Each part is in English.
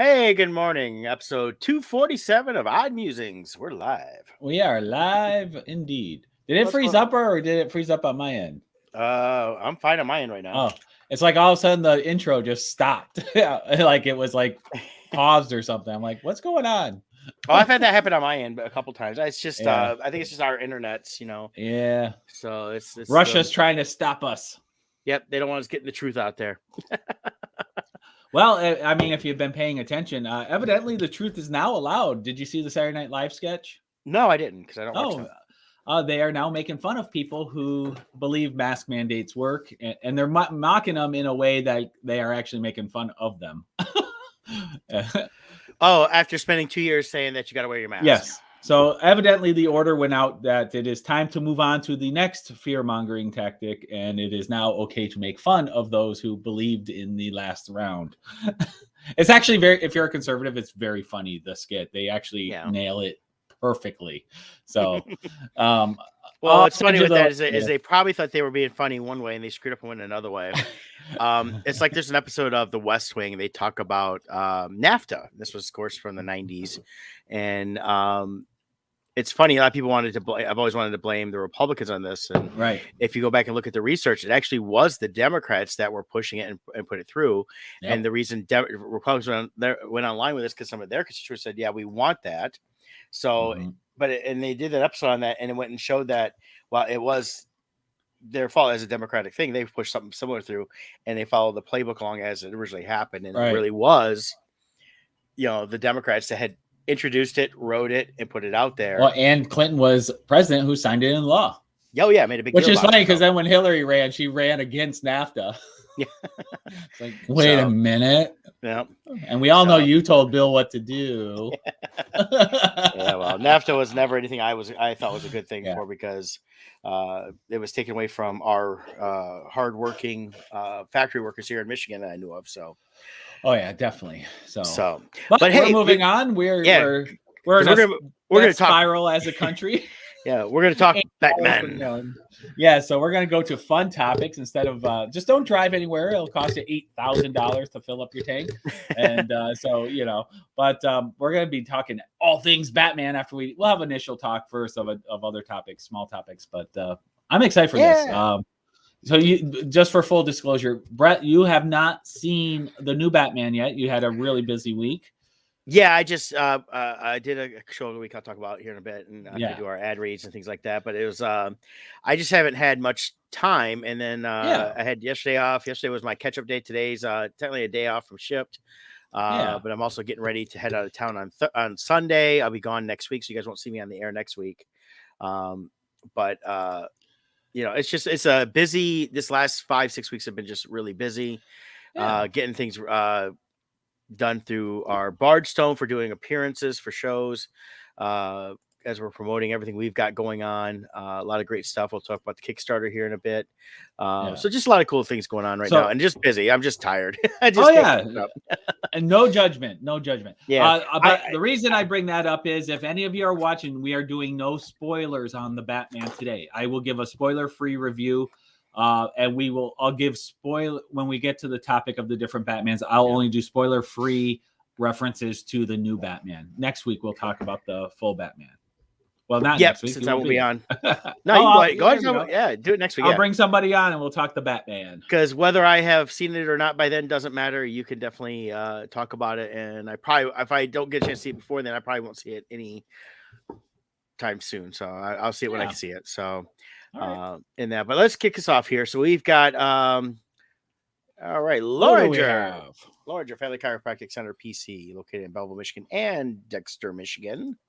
Hey, good morning. Episode 247 of Odd Musings. We're live. We are live indeed. Did it What's freeze going up or did it freeze up on my end? I'm fine on my end right now. Oh, it's like all of a sudden the intro just stopped. Like it was like paused or something. I'm like, what's going on? Oh, I've had that happen on my end a couple times. It's just, Yeah. I think it's just our internets, Yeah. So it's Russia's trying to stop us. Yep, they don't want us getting the truth out there. Well, I mean, if you've been paying attention, evidently the truth is now allowed. Did you see the Saturday Night Live sketch? No, I didn't because I don't watch them. They are now making fun of people who believe mask mandates work, and they're mocking them in a way that they are actually making fun of them. Oh, after spending 2 years saying that you got to wear your mask. Yes. So evidently the order went out that it is time to move on to the next fear-mongering tactic, and it is now okay to make fun of those who believed in the last round. It's actually if you're a conservative, it's very funny, the skit. They actually nail it perfectly. So well, what's funny with that is they probably thought they were being funny one way and they screwed up and went another way. It's like there's an episode of The West Wing and they talk about NAFTA. This was, of course, from the 90s. And it's funny. A lot of people I've always wanted to blame the Republicans on this. And right. If you go back and look at the research, it actually was the Democrats that were pushing it and put it through. Yep. And the reason Republicans went online with this because some of their constituents said, yeah, we want that. So, and they did an episode on that and it went and showed that, well, it was their fault as a Democratic thing. They pushed something similar through and they followed the playbook along as it originally happened. And it really was, the Democrats that had introduced it, wrote it, and put it out there. Well, and Clinton was president who signed it in law. Oh, yeah, made a big deal. Which is funny because then when Hillary ran, she ran against NAFTA. Yeah. It's like, wait a minute. Yeah. And we all know you told Bill what to do. Yeah, well, NAFTA was never anything I thought was a good thing for because it was taken away from our hardworking factory workers here in Michigan that I knew of. So. Oh yeah, definitely. So but hey, we're moving on. We're gonna spiral as a country. Yeah, we're gonna talk Batman. Yeah, so we're gonna go to fun topics instead of just don't drive anywhere. It'll cost you $8,000 to fill up your tank, and But we're gonna be talking all things Batman after we'll have initial talk first of other topics, small topics. But I'm excited for this. So just for full disclosure, Brett, you have not seen the new Batman yet. You had a really busy week. Yeah, I just I did a show we can talk about here in a bit, and I do our ad reads and things like that. But it was I just haven't had much time, and then I had yesterday off. Yesterday was my catch-up day. Today's technically a day off from shift. But I'm also getting ready to head out of town on Sunday. I'll be gone next week, so you guys won't see me on the air next week. It's a busy. This last 5-6 weeks have been just really busy, getting things done through our Bardstone for doing appearances for shows, as we're promoting everything we've got going on. A lot of great stuff. We'll talk about the Kickstarter here in a bit. So just a lot of cool things going on right now, and just busy. I'm just tired. And no judgment. Yeah. But the reason I bring that up is if any of you are watching, we are doing no spoilers on the Batman today. I will give a spoiler-free review. And I'll give when we get to the topic of the different Batmans. I'll only do spoiler-free references to the new Batman. Next week we'll talk about the full Batman. Well, not next week. Since I won't be on. No, go ahead. Do it next week. I'll bring somebody on and we'll talk the Batman. Because whether I have seen it or not by then doesn't matter. You can definitely talk about it, and I probably, if I don't get a chance to see it before then, I probably won't see it any time soon. So I'll see it when I can see it. So. In that, but let's kick us off here. So we've got all right, Loringer Family Chiropractic Center PC, located in Belleville, Michigan and Dexter, Michigan.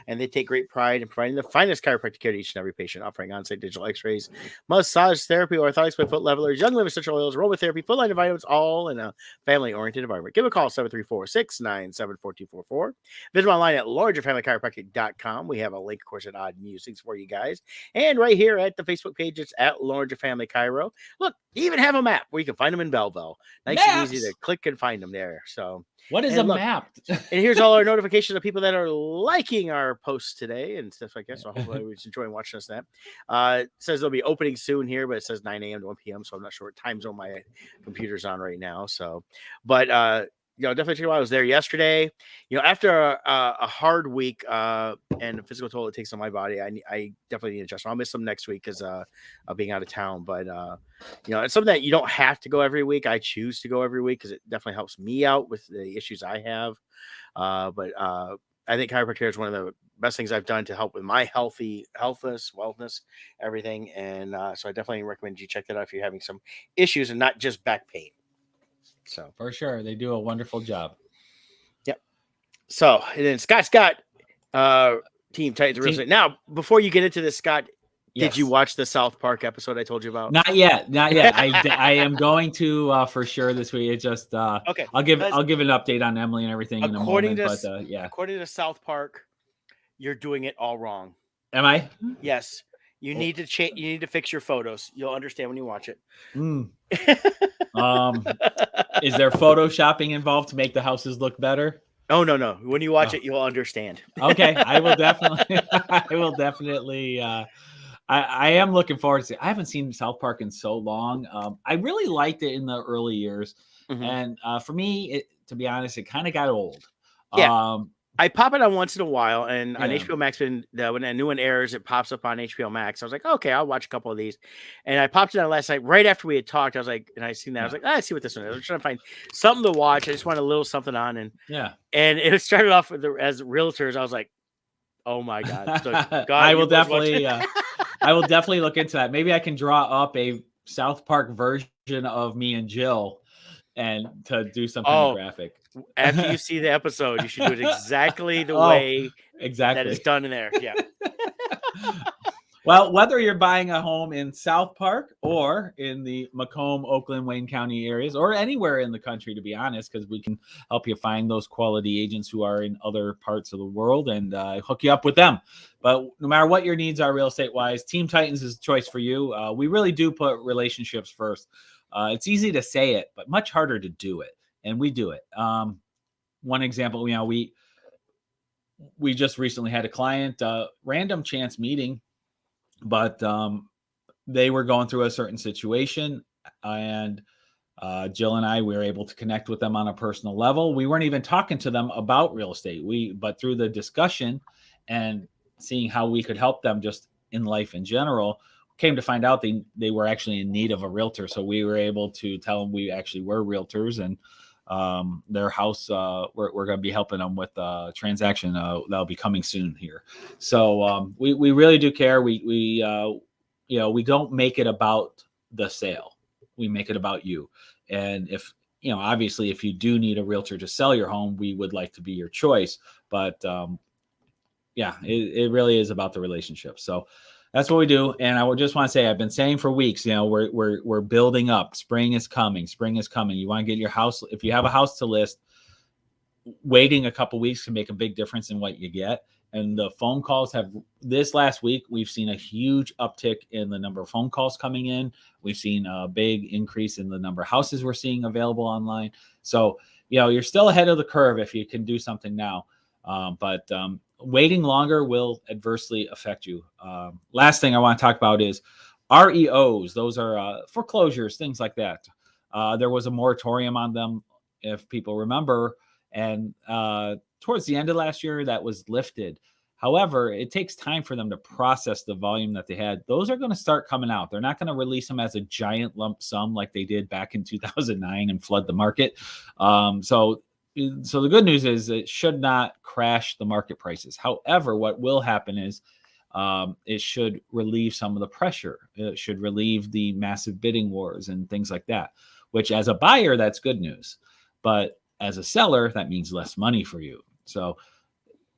And they take great pride in providing the finest chiropractic care to each and every patient, offering on-site digital x-rays, massage therapy, orthotics by foot levelers, young living essential oils, aromatherapy, foot line vitamins, all in a family-oriented environment. Give a call, 734-697-4244. Visit them online at largerfamilychiropractic.com. We have a link, of course, at Odd Musings for you guys. And right here at the Facebook page, it's at Larger Family Chiro. Look, they even have a map where you can find them in Belleville. Nice and easy to click and find them there. So what is a map? And here's all our notifications of people that are liking our posts today and stuff like that. So hopefully we're enjoying watching us. That it says they'll be opening soon here, but it says 9 a.m. to 1 p.m. So I'm not sure what time zone my computer's on right now. So, but definitely check it out. I was there yesterday. After a hard week and a physical toll it takes on my body, I definitely need adjustment. I'll miss them next week because of being out of town. But it's something that you don't have to go every week. I choose to go every week because it definitely helps me out with the issues I have. But I think chiropractic is one of the best things I've done to help with my healthness, wellness, everything. And so I definitely recommend you check that out if you're having some issues and not just back pain. So For sure, they do a wonderful job. yep. So and then Scott, Team Titans Real Estate. Now, before you get into this, Scott, did you watch the South Park episode I told you about? Not yet. I am going to for sure this week. It just okay. I'll give an update on Emily and everything in a moment. According to South Park, you're doing it all wrong. Am I? Yes. You need to change. You need to fix your photos. You'll understand when you watch it. Is there photoshopping involved to make the houses look better? Oh no. When you watch it, you'll understand. Okay, I will definitely. I am looking forward to it. I haven't seen South Park in so long. I really liked it in the early years, and for me, to be honest, it kind of got old. Yeah. I pop it on once in a while, and on HBO Max, when a new one airs, it pops up on HBO Max. I was like, okay, I'll watch a couple of these, and I popped it on last night right after we had talked. I was like, and I seen that, I was like, let's see what this one is. I'm trying to find something to watch. I just want a little something on, and it started off with as realtors. I was like, oh my god, so, God I will definitely, I will definitely look into that. Maybe I can draw up a South Park version of me and Jill, and to do something graphic. After you see the episode, you should do it exactly the way that it's done in there. Yeah. Well, whether you're buying a home in South Park or in the Macomb, Oakland, Wayne County areas, or anywhere in the country, to be honest, because we can help you find those quality agents who are in other parts of the world and hook you up with them. But no matter what your needs are real estate wise, Team Titans is the choice for you. We really do put relationships first. It's easy to say it, but much harder to do it. And we do it. One example, we just recently had a client, random chance meeting, but they were going through a certain situation, and Jill and I, we were able to connect with them on a personal level. We weren't even talking to them about real estate. But through the discussion and seeing how we could help them just in life in general, came to find out they were actually in need of a realtor. So we were able to tell them we actually were realtors, and their house, we're going to be helping them with a transaction that'll be coming soon here. So we really do care. We don't make it about the sale. We make it about you. And if, obviously if you do need a realtor to sell your home, we would like to be your choice, but it really is about the relationship. So that's what we do. And I would just want to say, I've been saying for weeks, we're building up. Spring is coming. You want to get your house. If you have a house to list, waiting a couple weeks can make a big difference in what you get. And the phone calls this last week, we've seen a huge uptick in the number of phone calls coming in. We've seen a big increase in the number of houses we're seeing available online. So, you're still ahead of the curve if you can do something now. But waiting longer will adversely affect you. Last thing I want to talk about is REOs. Those are foreclosures, things like that. There was a moratorium on them, if people remember, and towards the end of last year, that was lifted. However, it takes time for them to process the volume that they had. Those are going to start coming out. They're not going to release them as a giant lump sum like they did back in 2009 and flood the market. So the good news is it should not crash the market prices. However, what will happen is it should relieve some of the pressure. It should relieve the massive bidding wars and things like that, which as a buyer, that's good news. But as a seller, that means less money for you. So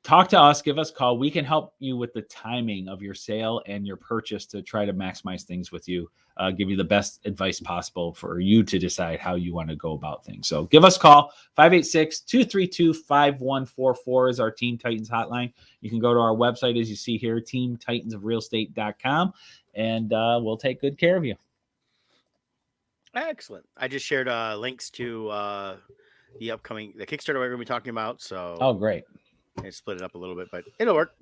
talk to us, give us a call. We can help you with the timing of your sale and your purchase to try to maximize things with you, give you the best advice possible for you to decide how you want to go about things. So give us a call. 586-232-5144 is our Team Titans hotline. You can go to our website, as you see here, teamtitansofrealestate.com, and we'll take good care of you. Excellent. I just shared links to the Kickstarter we're going to be talking about. So great. I split it up a little bit, but it'll work.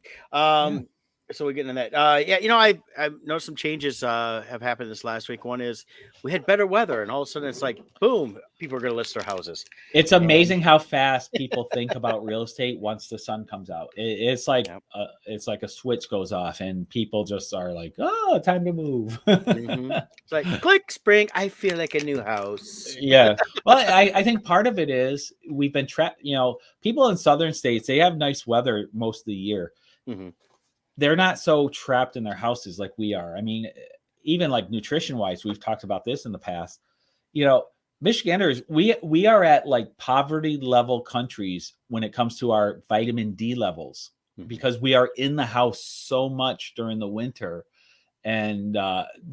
So we're getting into that. Yeah, I've noticed some changes have happened this last week. One is we had better weather, and all of a sudden it's like boom, people are going to list their houses. It's And amazing how fast people think about real estate once the sun comes out. yeah. It's like a switch goes off, and people just are like, "Oh, time to move." It's like click spring. I feel like a new house. Yeah. Well, I think part of it is we've been trapped. People in southern states, they have nice weather most of the year. Hmm. They're not so trapped in their houses like we are. I mean, even like nutrition wise, we've talked about this in the past. You know, Michiganders, we are at like poverty level countries when it comes to our vitamin D levels because we are in the house so much during the winter and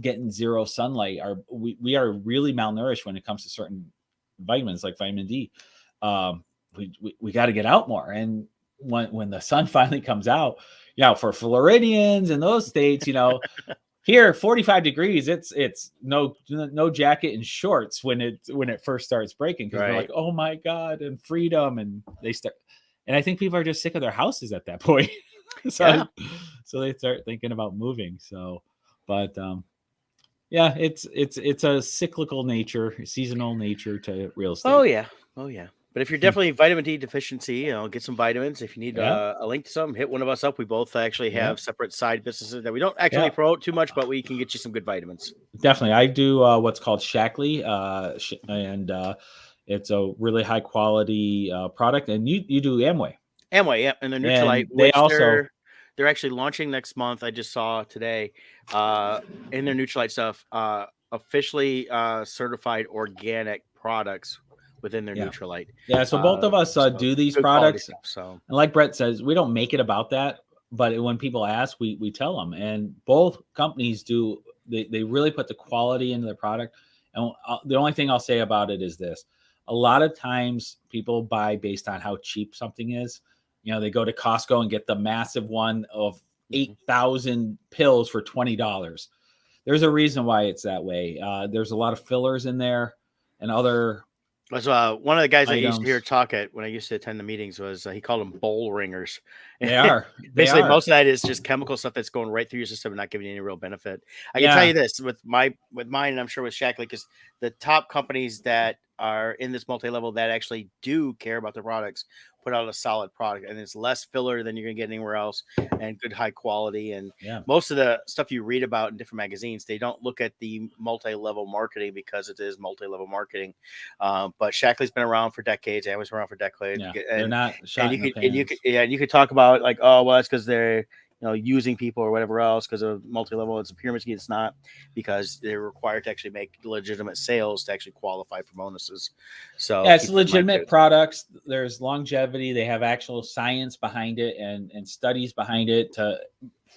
getting zero sunlight. We are really malnourished when it comes to certain vitamins like vitamin D. We got to get out more, and when the sun finally comes out, for Floridians in those states, here 45 degrees, it's no jacket and shorts when it first starts breaking, because they're like, oh my god, and freedom, and they start, and I think people are just sick of their houses at that point. so they start thinking about moving. So but yeah, it's a cyclical nature, seasonal nature to real estate. Oh yeah. But if you're definitely vitamin D deficiency, get some vitamins. If you need a link to some, hit one of us up. We both actually have separate side businesses that we don't actually promote too much, but we can get you some good vitamins. Definitely. I do what's called Shackley, and it's a really high quality product. And you do Amway. Yeah, and the Nutrilite, and they also they're actually launching next month. I just saw today in their Nutrilite stuff, officially certified organic products within their Nutrilite. Yeah, so both of us do these products. Stuff, and like Brett says, we don't make it about that, but when people ask, we tell them. And both companies do. They really put the quality into their product. And the only thing I'll say about it is this: a lot of times people buy based on how cheap something is. They go to Costco and get the massive one of 8,000 pills for $20. There's a reason why it's that way. There's a lot of fillers in there and other. That's one of the guys I used to hear talk at when I used to attend the meetings was he called them bowl ringers. They are. Basically, most of that is just chemical stuff that's going right through your system and not giving you any real benefit. I can tell you this with mine, and I'm sure with Shackley, because the top companies that are in this multi-level that actually do care about their products put out a solid product, and it's less filler than you're gonna get anywhere else, and good high quality. And most of the stuff you read about in different magazines, they don't look at the multi-level marketing because it is multi-level marketing. But Shackley's been around for decades. Amway's been around for decades. Yeah, they're not shot in the pants. And you could talk about like, oh well, that's because they're using people or whatever else because of multi-level. It's a pyramid scheme. It's not, because they're required to actually make legitimate sales to actually qualify for bonuses. So yeah, it's legitimate products. There's longevity. They have actual science behind it and studies behind it.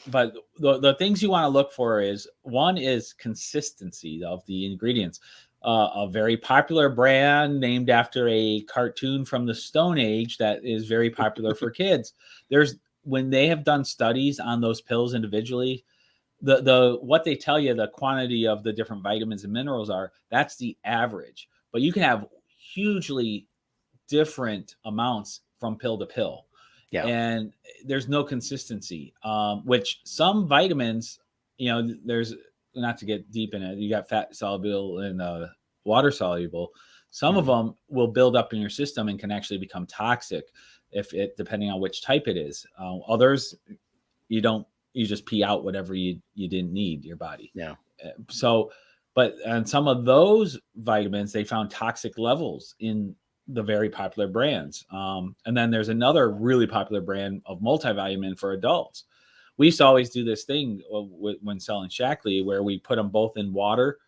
But the things you want to look for is, one is consistency of the ingredients. A very popular brand named after a cartoon from the Stone Age that is very popular for kids. When they have done studies on those pills individually, the what they tell you the quantity of the different vitamins and minerals are, that's the average. But you can have hugely different amounts from pill to pill. Yeah. And there's no consistency, which some vitamins, there's, not to get deep in it, you got fat soluble and water soluble. Some of them will build up in your system and can actually become toxic depending on which type it is. Others, you just pee out whatever you didn't need your body. Yeah. So, but on some of those vitamins, they found toxic levels in the very popular brands. And then there's another really popular brand of multivitamin for adults. We used to always do this thing when selling Shackley where we put them both in water.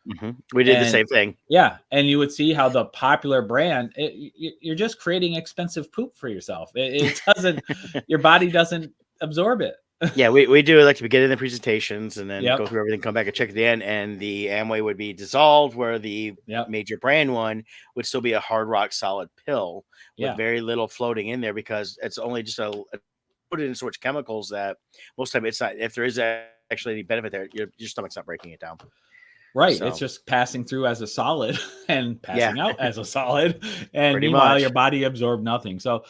We did the same thing. Yeah. And you would see how the popular brand, you're just creating expensive poop for yourself. It doesn't, your body doesn't absorb it. Yeah, we do it like to begin the presentations and then go through everything, come back and check at the end. And the Amway would be dissolved, where the major brand one would still be a hard rock solid pill with very little floating in there, because it's only just put it in so much chemicals that most of the time it's not, if there is actually any benefit there, your stomach's not breaking it down. Right. So, it's just passing through as a solid and passing out as a solid. And meanwhile, your body absorbed nothing. So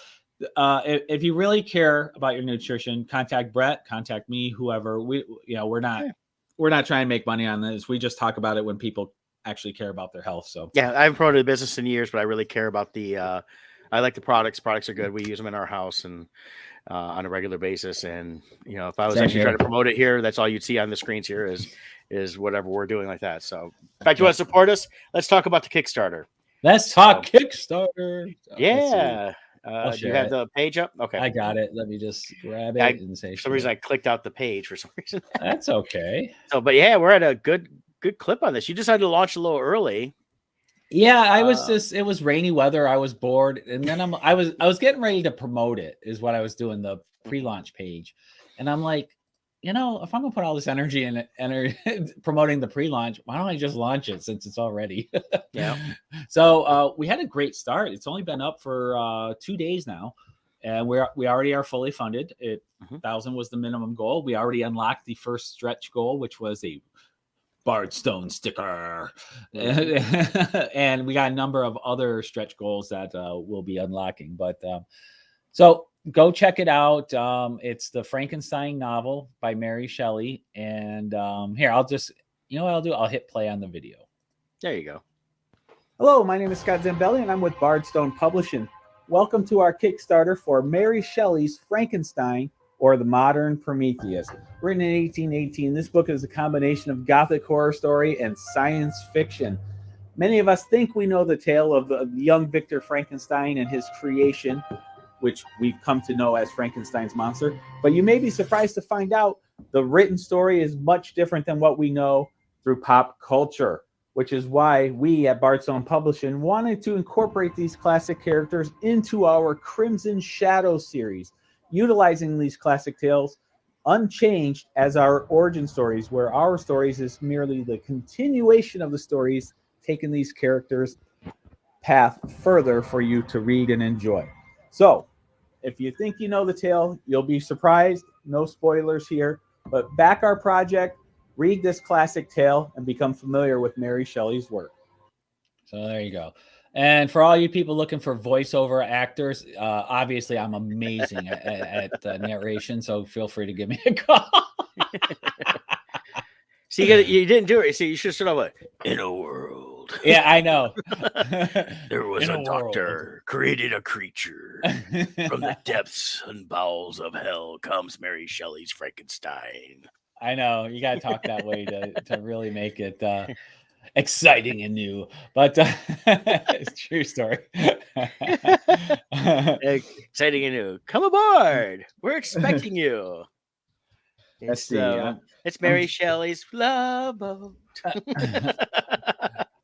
if you really care about your nutrition, contact Brett, contact me, whoever. We're not trying to make money on this. We just talk about it when people actually care about their health. So yeah, I haven't promoted the business in years, but I really care about I like the products. Products are good. We use them in our house and on a regular basis. And if I was Same actually here. trying to promote it here, that's all you'd see on the screens here is whatever we're doing like that. So, in fact, you want to support us? Let's talk about the Kickstarter. Let's talk Kickstarter. Yeah. I'll Do you share have it. the page up? Okay. I got it. Let me just grab it and say. For some reason, I clicked out the page for some reason. That's okay. So, but yeah, we're at a good clip on this. You decided to launch a little early. Yeah, I was it was rainy weather. I was bored. And then I was getting ready to promote it, is what I was doing, the pre-launch page. And I'm like, if I'm gonna put all this energy in it, promoting the pre-launch, why don't I just launch it since it's already? Yeah. So we had a great start. It's only been up for 2 days now, and we already are fully funded. 1,000 was the minimum goal. We already unlocked the first stretch goal, which was a Bardstone sticker, and we got a number of other stretch goals that we'll be unlocking. But so go check it out. It's the Frankenstein novel by Mary Shelley. And here, I'll just, what I'll do? I'll hit play on the video. There you go. Hello, my name is Scott Zambelli, and I'm with Bardstone Publishing. Welcome to our Kickstarter for Mary Shelley's Frankenstein, or the Modern Prometheus. Written in 1818, this book is a combination of Gothic horror story and science fiction. Many of us think we know the tale of the young Victor Frankenstein and his creation, which we've come to know as Frankenstein's monster. But you may be surprised to find out the written story is much different than what we know through pop culture, which is why we at Bardstone Publishing wanted to incorporate these classic characters into our Crimson Shadow series, utilizing these classic tales unchanged as our origin stories, where our stories is merely the continuation of the stories, taking these characters' path further for you to read and enjoy. So, if you think you know the tale, you'll be surprised. No spoilers here, but back our project, read this classic tale, and become familiar with Mary Shelley's work. So there you go. And for all you people looking for voiceover actors, obviously I'm amazing at narration, so feel free to give me a call. See, you didn't do it. See, you should start off with, in a world. Yeah, I know. There was a doctor created a creature. From the depths and bowels of hell comes Mary Shelley's Frankenstein. I know. You got to talk that way to really make it exciting and new, but it's true story. Exciting and new. Come aboard. We're expecting you. It's Mary Shelley's love boat.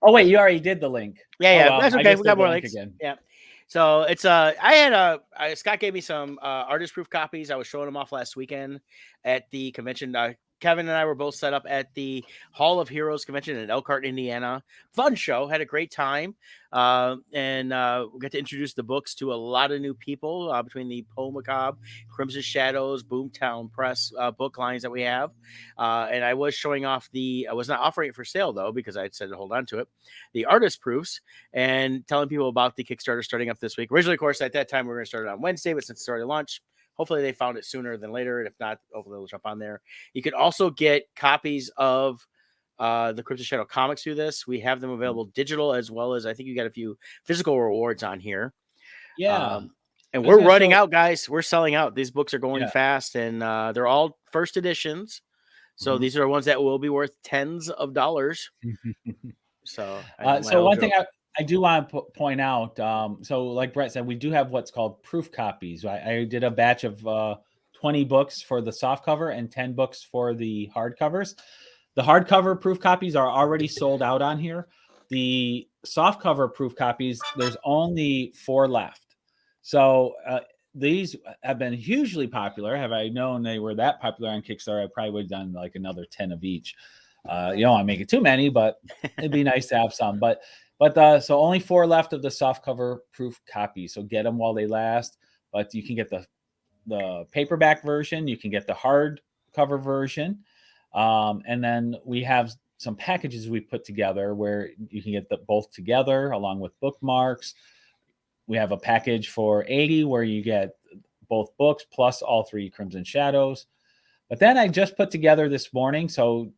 Oh wait, you already did the link. Yeah, well, that's okay. We got more links again. Yeah. So it's I had Scott gave me some artist proof copies. I was showing them off last weekend at the convention. Kevin and I were both set up at the Hall of Heroes convention in Elkhart, Indiana. Fun show, had a great time, and we got to introduce the books to a lot of new people between the Poe Macabre, Crimson Shadows, Boomtown Press book lines that we have. And I was showing off I was not offering it for sale though, because I had said to hold on to it, the artist proofs, and telling people about the Kickstarter starting up this week. Originally, of course, at that time we were going to start it on Wednesday, but since it's already launched, hopefully they found it sooner than later. And if not, hopefully they'll jump on there. You can also get copies of the Crimson Shadow comics through this. We have them available digital, as well as I think you got a few physical rewards on here. Yeah. And we're running out, guys. We're selling out. These books are going fast, and they're all first editions. So these are ones that will be worth tens of dollars. So one thing I do want to point out, so like Brett said, we do have what's called proof copies. I did a batch of 20 books for the soft cover and 10 books for the hardcovers. The hardcover proof copies are already sold out on here. The soft cover proof copies, there's only 4 left. So these have been hugely popular. Have I known they were that popular on Kickstarter, I probably would have done like another 10 of each. You don't want to make it too many, but it'd be nice to have some. But so only 4 left of the soft cover proof copies. So get them while they last. But you can get the paperback version. You can get the hard cover version. And then we have some packages we put together where you can get both together along with bookmarks, we have a package for $80 where you get both books plus all 3 Crimson Shadows. But then I just put together this morning, so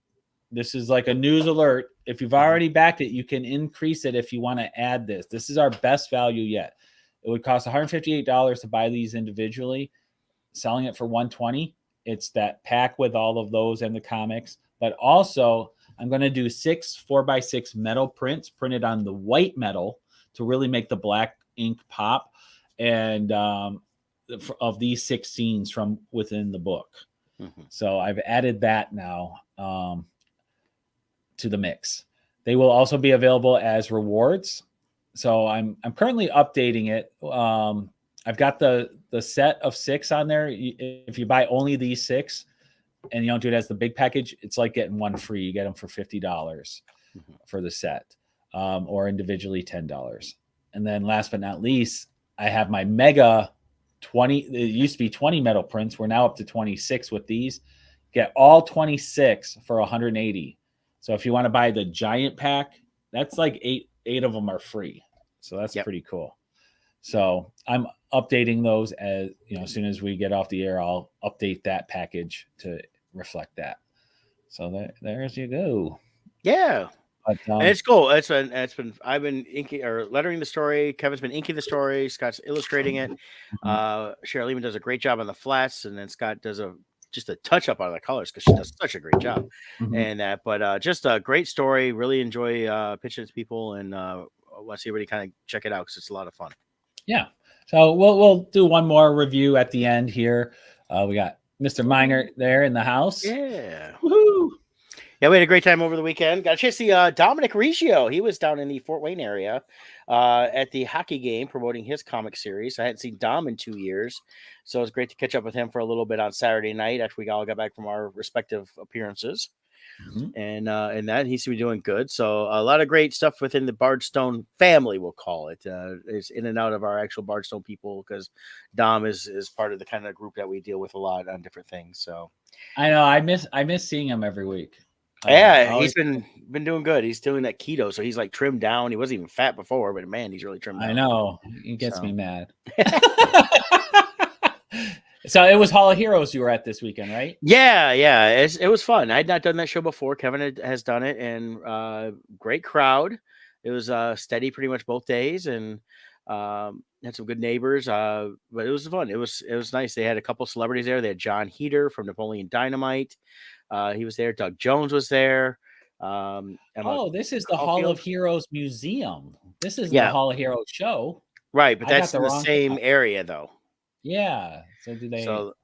this is like a news alert. If you've already backed it, you can increase it if you want to add this. This is our best value yet. It would cost $158 to buy these individually. Selling it for $120. It's that pack with all of those and the comics. But also, I'm going to do 6 4x6 metal prints printed on the white metal to really make the black ink pop. And of these 6 scenes from within the book. Mm-hmm. So I've added that now to the mix. They will also be available as rewards. So I'm currently updating it. I've got the set of 6 on there. If you buy only these 6 and you don't do it as the big package, it's like getting one free. You get them for $50 for the set, or individually $10. And then last but not least, I have my mega 20. It used to be 20 metal prints. We're now up to 26 with these. Get all 26 for $180. So if you want to buy the giant pack, that's like eight of them are free. So that's pretty cool. So I'm updating those as as soon as we get off the air, I'll update that package to reflect that. So there's you go. Yeah. But, and it's cool. I've been inking or lettering the story. Kevin's been inking the story. Scott's illustrating it. Cheryl Lehman does a great job on the flats, and then Scott does just a touch up on the colors because she does such a great job. And but just a great story. Really enjoy pitching it to people, and want to see everybody kind of check it out because it's a lot of fun. Yeah. So we'll do one more review at the end here. We got Mr. Minor there in the house. Yeah. Woohoo! Yeah, we had a great time over the weekend. Got a chance to see Dominic Reggio. He was down in the Fort Wayne area at the hockey game promoting his comic series. I hadn't seen Dom in 2 years, so it was great to catch up with him for a little bit on Saturday night after we all got back from our respective appearances. And that he seems to be doing good. So a lot of great stuff within the Bardstone family, we'll call it. Is in and out of our actual Bardstone people because Dom is part of the kind of group that we deal with a lot on different things. So I know I miss seeing him every week. Yeah, he's been doing good. He's doing that keto, so he's like trimmed down. He wasn't even fat before, but man, he's really trimmed down. I know. He gets me mad. So it was Hall of Heroes you were at this weekend, right? Yeah. It was fun. I had not done that show before. Kevin has done it, and great crowd. It was steady pretty much both days, and had some good neighbors. But it was fun. It was nice. They had a couple celebrities there. They had John Heater from Napoleon Dynamite. He was there. Doug Jones was there. This is the Hall of Heroes Museum. This is the Hall of Heroes show. Right, but that's in the same area, though. Yeah. So do they? So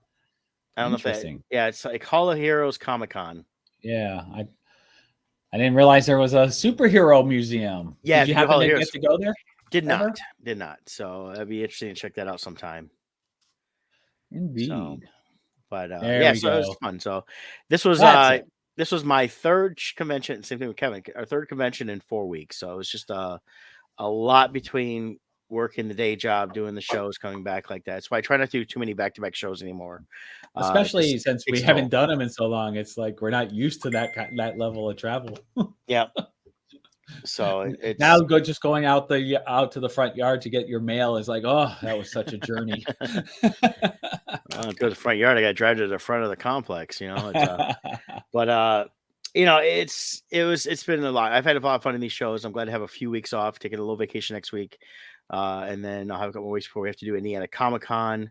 I don't know if that. Yeah, it's like Hall of Heroes Comic-Con. Yeah, I didn't realize there was a superhero museum. Yeah, did you happen to get to go there? Did not. So it'd be interesting to check that out sometime. Indeed. So, but so it was fun. So this was my third convention. Same thing with Kevin. Our third convention in 4 weeks. So it was just a lot between working the day job, doing the shows, coming back like that. So I try not to do too many back-to-back shows anymore. Especially since we haven't done them in so long. It's like we're not used to that level of travel. Yeah. So it's now just going out to the front yard to get your mail is like, oh, that was such a journey. To go to the front yard, I got to drive to the front of the complex, but it's been a lot. I've had a lot of fun in these shows. I'm glad to have a few weeks off, taking a little vacation next week. And then I'll have a couple more weeks before we have to do Indiana Comic-Con.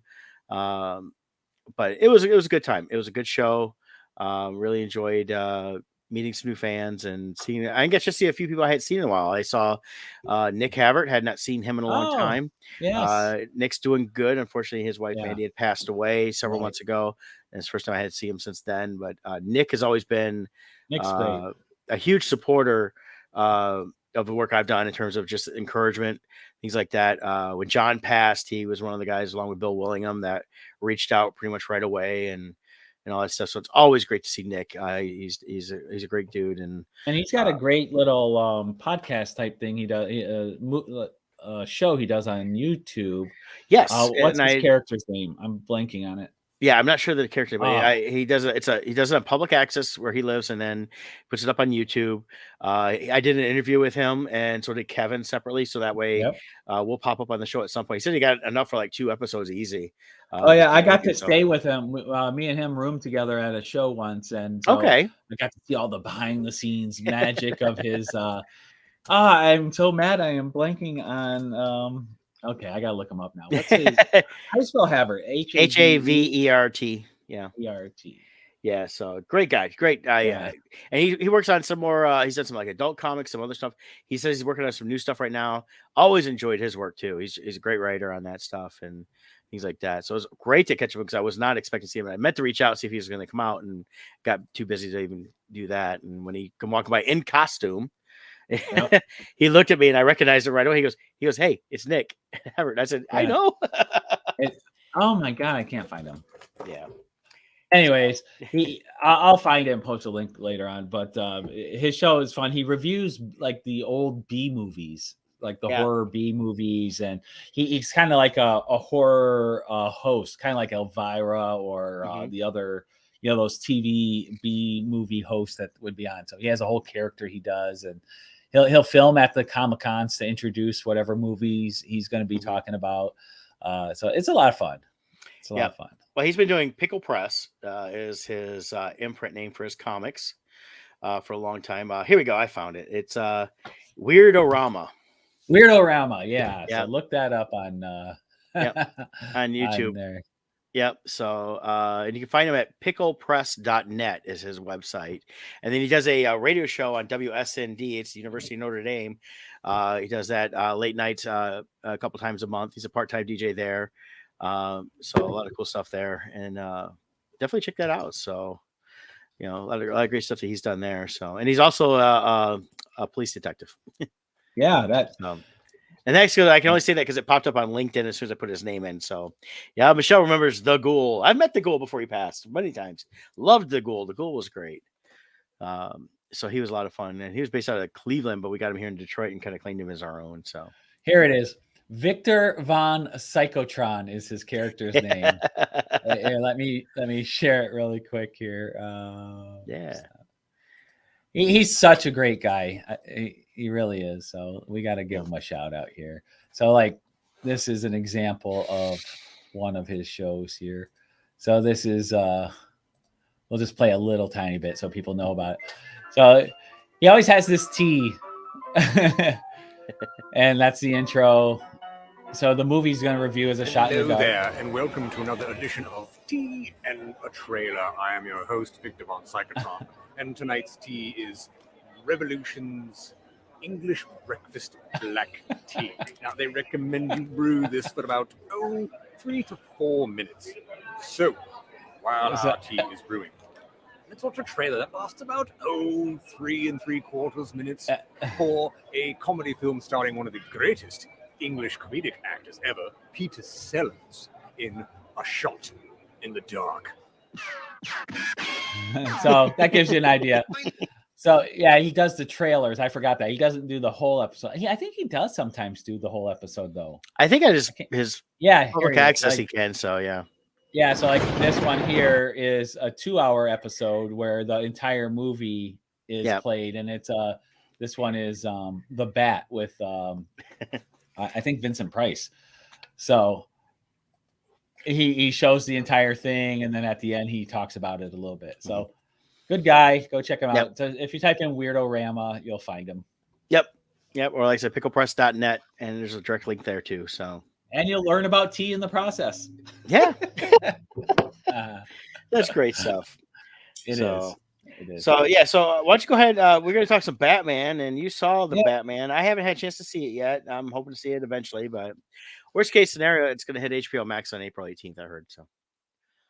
But it was a good time. It was a good show. Really enjoyed meeting some new fans and seeing. I get to see a few people I hadn't seen in a while. I saw Nick Havert, had not seen him in a long time. Yes. Nick's doing good. Unfortunately, his wife Mandy had passed away several months ago, and it's the first time I had seen him since then. But Nick has always been a huge supporter of the work I've done in terms of just encouragement, things like that. When John passed, he was one of the guys, along with Bill Willingham, that reached out pretty much right away and all that stuff. So it's always great to see Nick. He's a great dude, and he's got a great little podcast type thing. He does show he does on YouTube. Yes, what's his character's name? I'm blanking on it. Yeah, I'm not sure the character, but Ah. he does it. He does it on public access where he lives, and then puts it up on YouTube. I did an interview with him, and so did Kevin separately, so that way Yep. we'll pop up on the show at some point. He said he got enough for like 2 episodes easy. Oh yeah, I before got leaving, to so stay with him. Me and him roomed together at a show once, and so okay. I got to see all the behind the scenes magic of his. I'm so mad. I am blanking on. Okay, I gotta look him up now. What's his? How do you spell Havert? Havert. Yeah. HAVERT. Yeah, so great guy, great guy. Yeah. And he works on some more. He's done some like adult comics, some other stuff. He says he's working on some new stuff right now. Always enjoyed his work too. He's a great writer on that stuff and things like that. So it was great to catch him because I was not expecting to see him. I meant to reach out see if he was going to come out and got too busy to even do that. And when he come walking by in costume, Yep. he looked at me and I recognized him right away. He goes, "Hey, it's Nick." I said, "I Yeah. know." Oh my god, I can't find him. Yeah. Anyways, I'll find it and post a link later on. But his show is fun. He reviews like the old B movies, like the horror B movies, and he's kind of like a horror host, kind of like Elvira or the other, those TV B movie hosts that would be on. So he has a whole character he does, and he'll film at the Comic-Cons to introduce whatever movies he's going to be talking about. So it's a lot of fun. It's a lot of fun. Well, he's been doing Pickle Press, is his imprint name for his comics for a long time. Here we go. I found it. It's Weirdo-Rama. Weirdo-Rama, yeah. Yep. So look that up on on YouTube. on there. Yep. So and you can find him at picklepress.net is his website. And then he does a radio show on WSND. It's the University of Notre Dame. He does that late nights a couple times a month. He's a part-time DJ there. So a lot of cool stuff there, and definitely check that out. So, a lot of great stuff that he's done there. So, and he's also a police detective. Yeah, that. And actually, I can only say that because it popped up on LinkedIn as soon as I put his name in. So, yeah, Michelle remembers the Ghoul. I've met the Ghoul before he passed many times. Loved the Ghoul. The Ghoul was great. So he was a lot of fun, and he was based out of Cleveland, but we got him here in Detroit and kind of claimed him as our own. So here it is. Victor von Psychotron is his character's name. Here, let me share it really quick here. He's such a great guy. He really is. So we got to give him a shout out here. So like this is an example of one of his shows here. So this is we'll just play a little tiny bit so people know about it. So he always has this tea. And that's the intro. So the movie's going to review as a shot in the dark. Hello there, and welcome to another edition of Tea and a Trailer. I am your host, Victor von Psychotron, and tonight's tea is Revolution's English Breakfast Black Tea. Now, they recommend you brew this for about 3 to 4 minutes. So, while our tea is brewing, let's watch a trailer that lasts about 3 3/4 minutes for a comedy film starring one of the greatest English comedic actors ever, Peter Sellers, in A Shot in the Dark. So that gives you an idea. So yeah, he does the trailers. I forgot that he doesn't do the whole episode. I think he does sometimes do the whole episode though. I think his public access he can. So yeah. Yeah, so like this one here is a 2-hour episode where the entire movie is played, and it's this one is The Bat with I think Vincent Price. So he shows the entire thing, and then at the end he talks about it a little bit. So good guy, go check him out. So if you type in Weirdo-Rama, you'll find him. Yep. Or like I said, picklepress.net, and there's a direct link there too. So. And you'll learn about tea in the process. Yeah. That's great stuff. It is. So, yeah. So, why don't you go ahead? We're going to talk some Batman, and you saw the Batman. I haven't had a chance to see it yet. I'm hoping to see it eventually, but worst case scenario, it's going to hit HBO Max on April 18th, I heard. So,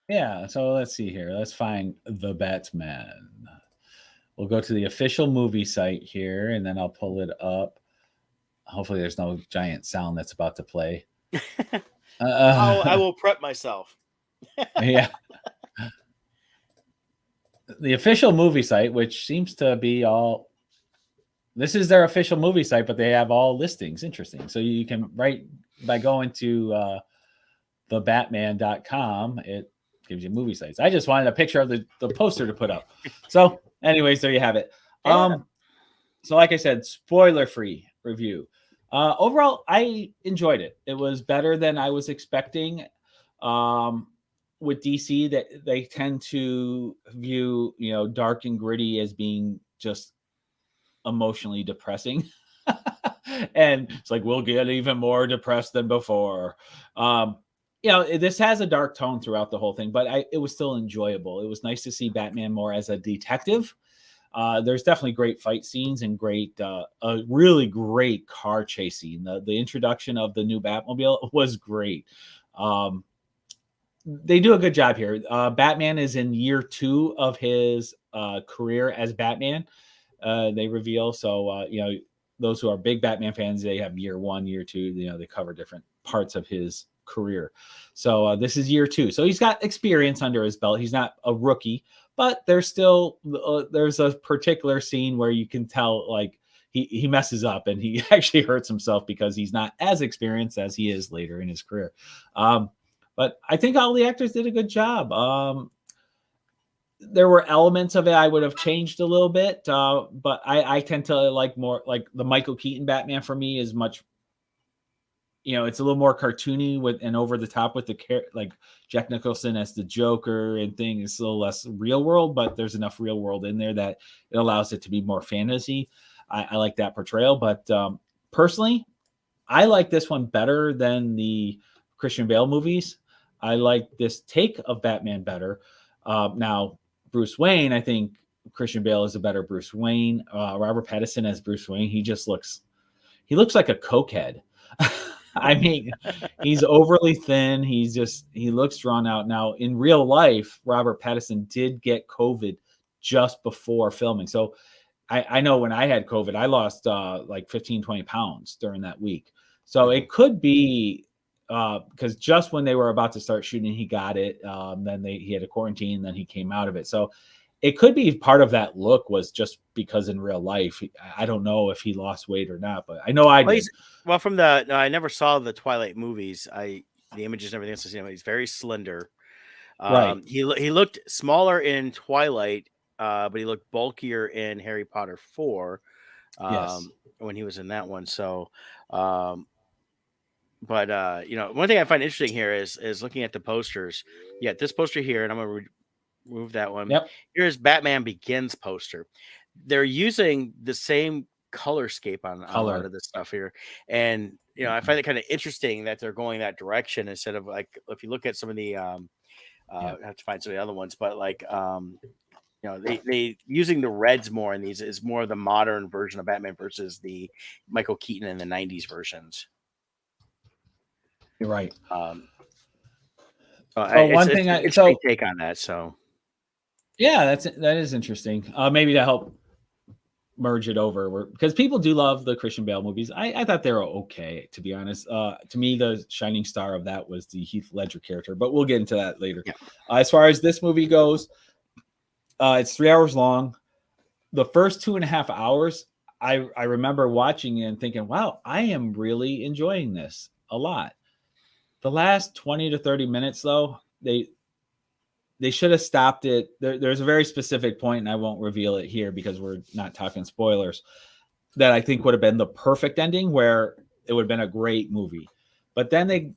yeah. So, let's see here. Let's find the Batman. We'll go to the official movie site here, and then I'll pull it up. Hopefully, there's no giant sound that's about to play. I will prep myself. Yeah. The official movie site, which seems to be all. This is their official movie site, but they have all listings. Interesting. So you can by going to thebatman.com, it gives you movie sites. I just wanted a picture of the poster to put up. So, anyways, there you have it. Yeah. So like I said, spoiler-free review. Overall, I enjoyed it. It was better than I was expecting. With DC, that they tend to view, dark and gritty as being just emotionally depressing. And it's like, we'll get even more depressed than before. This has a dark tone throughout the whole thing, but it was still enjoyable. It was nice to see Batman more as a detective. There's definitely great fight scenes and a really great car chase scene. The introduction of the new Batmobile was great. They do a good job here. Batman is in year 2 of his career as Batman. They reveal. So, those who are big Batman fans, they have year 1, year 2, they cover different parts of his career. So this is year 2. So he's got experience under his belt. He's not a rookie, but there's still, there's a particular scene where you can tell, like, he messes up and he actually hurts himself because he's not as experienced as he is later in his career. But I think all the actors did a good job. There were elements of it I would have changed a little bit, but I tend to like more like the Michael Keaton Batman. For me is much, it's a little more cartoony and over the top with like Jack Nicholson as the Joker and thing. It's a little less real world, but there's enough real world in there that it allows it to be more fantasy. I like that portrayal, but personally, I like this one better than the Christian Bale movies. I like this take of Batman better. Now, Bruce Wayne, I think Christian Bale is a better Bruce Wayne. Robert Pattinson as Bruce Wayne, he looks like a cokehead. I mean, he's overly thin. He looks drawn out. Now, in real life, Robert Pattinson did get COVID just before filming. So I know when I had COVID, I lost like 15, 20 pounds during that week. So it could be because just when they were about to start shooting, he got it. Then he had a quarantine, then he came out of it. So it could be part of that look was just because in real life, I don't know if he lost weight or not, but I know I did. Well, I never saw the Twilight movies. The images and everything else. He's very slender. Right. He looked smaller in Twilight, but he looked bulkier in Harry Potter 4. Yes. When he was in that one. So, but one thing I find interesting here is looking at the posters. Yeah, this poster here, and I'm gonna remove that one. Yep. Here's Batman Begins poster. They're using the same color scape on a lot of this stuff here, and I find it kind of interesting that they're going that direction instead of, like, if you look at some of the I have to find some of the other ones, but like they using the reds more in these is more the modern version of Batman versus the Michael Keaton in the 90s versions. You're right. One thing interesting take on that. So yeah, that is interesting. Maybe to help merge it over, because people do love the Christian Bale movies. I thought they were okay, to be honest. To me, the shining star of that was the Heath Ledger character, but we'll get into that later. Yeah. As far as this movie goes, it's 3 hours long. The first 2.5 hours, I remember watching it and thinking, wow, I am really enjoying this a lot. The last 20 to 30 minutes, though, they should have stopped it. There's a very specific point, and I won't reveal it here because we're not talking spoilers, that I think would have been the perfect ending, where it would have been a great movie. But then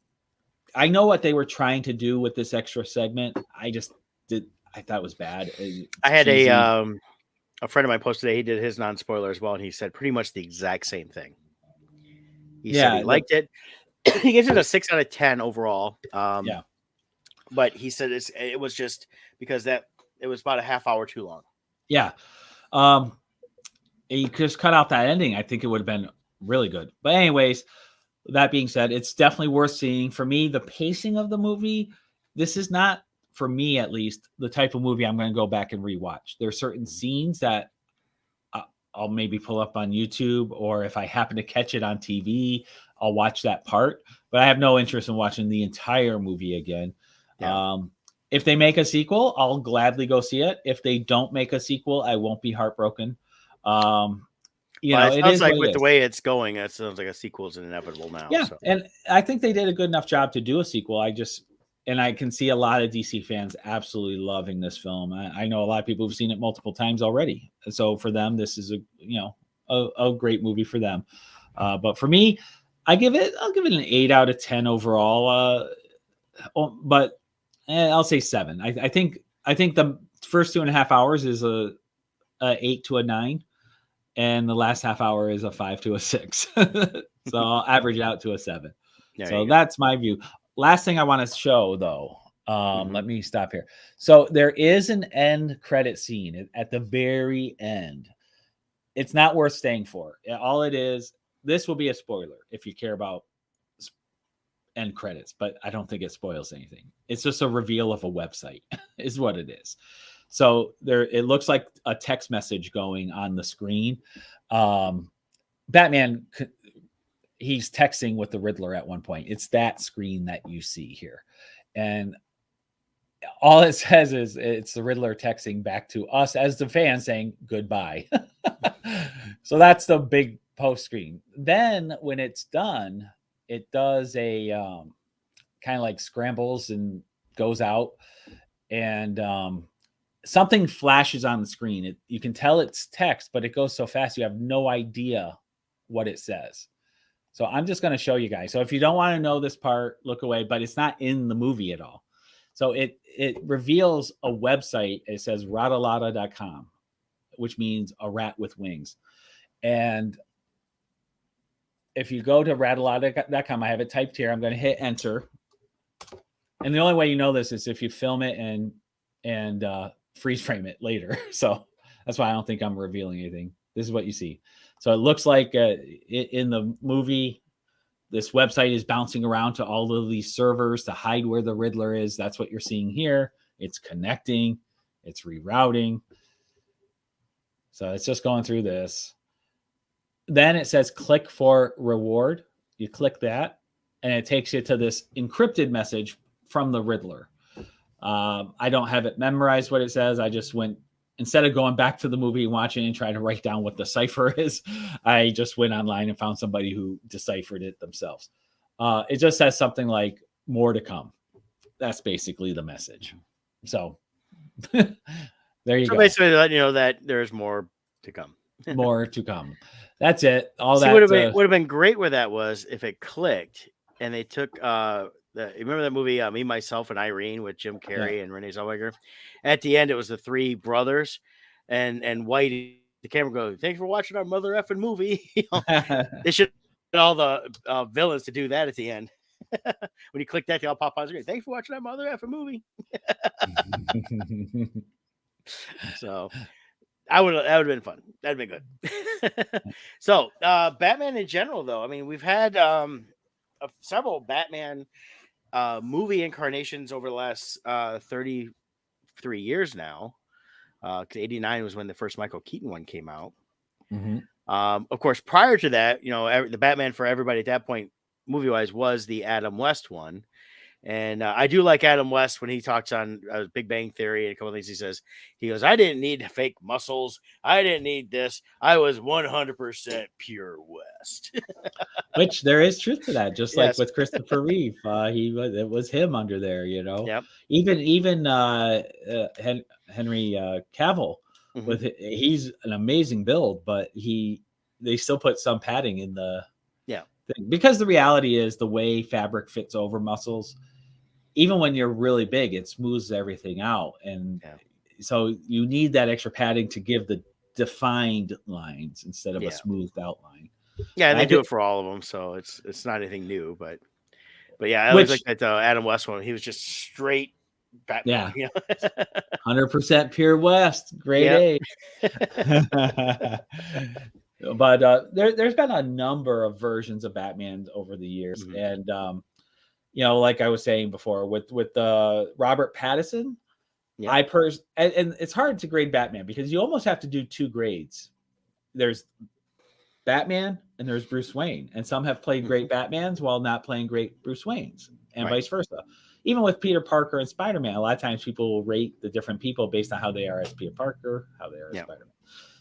I know what they were trying to do with this extra segment. I thought it was bad. I had cheesy. A friend of mine posted today. He did his non-spoiler as well, and he said pretty much the exact same thing. He said he liked it. He gives it a 6 out of 10 overall. Yeah. But he said it was just because it was about a half hour too long. Yeah. He just cut out that ending. I think it would have been really good. But anyways, that being said, it's definitely worth seeing. For me, the pacing of the movie, this is not, for me at least, the type of movie I'm going to go back and rewatch. There are certain scenes that I'll maybe pull up on YouTube, or if I happen to catch it on TV, I'll watch that part. But I have no interest in watching the entire movie again. Yeah. If they make a sequel, I'll gladly go see it. If they don't make a sequel, I won't be heartbroken. It sounds like with the way it's going, it sounds like a sequel is inevitable now. Yeah, so. And I think they did a good enough job to do a sequel. I just and I can see a lot of DC fans absolutely loving this film. I know a lot of people who've seen it multiple times already. So for them, this is a great movie for them. But for me, I'll give it an 8 out of 10 overall. But I'll say 7. I think the first 2.5 hours is a 8 to a 9, and the last half hour is a 5 to a 6. So I'll average it out to a 7. So that's my view. Last thing I want to show, though, let me stop here. So there is an end credit scene at the very end. It's not worth staying for. All it is, this will be a spoiler if you care about end credits, but I don't think it spoils anything. It's just a reveal of a website is what it is. So it looks like a text message going on the screen. Batman, he's texting with the Riddler at one point. It's that screen that you see here. And all it says is it's the Riddler texting back to us as the fan saying goodbye. So that's the big post screen. Then when it's done, it does a kind of like scrambles and goes out, and something flashes on the screen. You can tell it's text, but it goes so fast you have no idea what it says. So I'm just going to show you guys. So if you don't want to know this part, look away, but it's not in the movie at all. So it reveals a website. It says ratalata.com, which means a rat with wings. And if you go to ratalata.com, I have it typed here. I'm going to hit enter. And the only way you know this is if you film it and freeze frame it later. So that's why I don't think I'm revealing anything. This is what you see. So it looks like in the movie, this website is bouncing around to all of these servers to hide where the Riddler is. That's what you're seeing here. It's connecting. It's rerouting. So it's just going through this. Then it says click for reward. You click that, and it takes you to this encrypted message from the Riddler. I don't have it memorized what it says. I just went, instead of going back to the movie and watching and trying to write down what the cipher is, I just went online and found somebody who deciphered it themselves. It just says something like more to come. That's basically the message. So there you go. So basically letting you know that there's more to come. More to come. That's it. All See, that would have been great where that was if it clicked and they took remember that movie Me, Myself, and Irene with Jim Carrey and Renee Zellweger? At the end, it was the three brothers, and Whitey, the camera goes, "Thanks for watching our mother effing movie." They should get all the villains to do that at the end. When you click that, they all pop on screen. Thanks for watching our mother effing movie. So that would have been fun. That'd been good. So Batman in general, though, I mean, we've had several Batman movie incarnations over the last 33 years now. 89 was when the first Michael Keaton one came out. Mm-hmm. Of course, prior to that, the Batman for everybody at that point, movie wise, was the Adam West one. And I do like Adam West when he talks on Big Bang Theory and a couple of things. He goes, "I didn't need fake muscles. I didn't need this. I was 100% pure West." Which there is truth to that. Just like with Christopher Reeve, it was him under there. Yep. Even Henry Cavill, Mm-hmm. He's an amazing build, but they still put some padding in the thing, because the reality is the way fabric fits over muscles. Even when you're really big, it smooths everything out. And so you need that extra padding to give the defined lines instead of a smoothed out line. Yeah, and they do it for all of them. So it's not anything new, but yeah, I always like that Adam West one. He was just straight Batman. Yeah. 100% pure West. Great A. But there's been a number of versions of Batman over the years. Mm-hmm. And, like I was saying before, with Robert Pattinson, and it's hard to grade Batman because you almost have to do two grades. There's Batman and there's Bruce Wayne, and some have played great Batmans while not playing great Bruce Waynes, and vice versa. Even with Peter Parker and Spider-Man, a lot of times people will rate the different people based on how they are as Peter Parker, how they are as Spider-Man.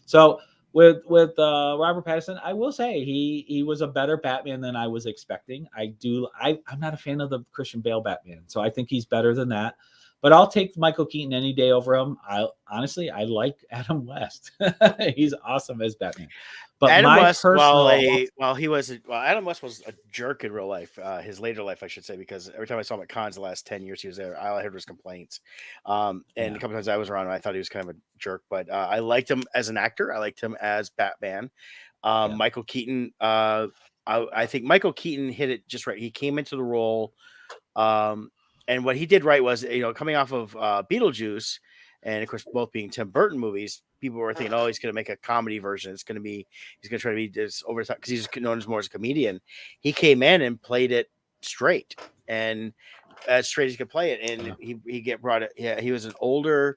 So with Robert Pattinson, I will say he was a better Batman than I was expecting. I'm not a fan of the Christian Bale Batman, so I think he's better than that. But I'll take Michael Keaton any day over him. I like Adam West. He's awesome as Batman. But Adam my West, personal Adam West was a jerk in real life, his later life, I should say, because every time I saw him at cons the last 10 years he was there, all I heard was complaints. And Yeah. a couple times I was around him, I thought he was kind of a jerk, but I liked him as an actor. I liked him as Batman. Michael Keaton, I think Michael Keaton hit it just right. He came into the role, and what he did right was, coming off of Beetlejuice, and of course both being Tim Burton movies, people were thinking, oh, he's going to make a comedy version. He's going to try to be this over the top because he's known as more as a comedian. He came in and played it straight, and as straight as he could play it. And he get brought it. Yeah, he was an older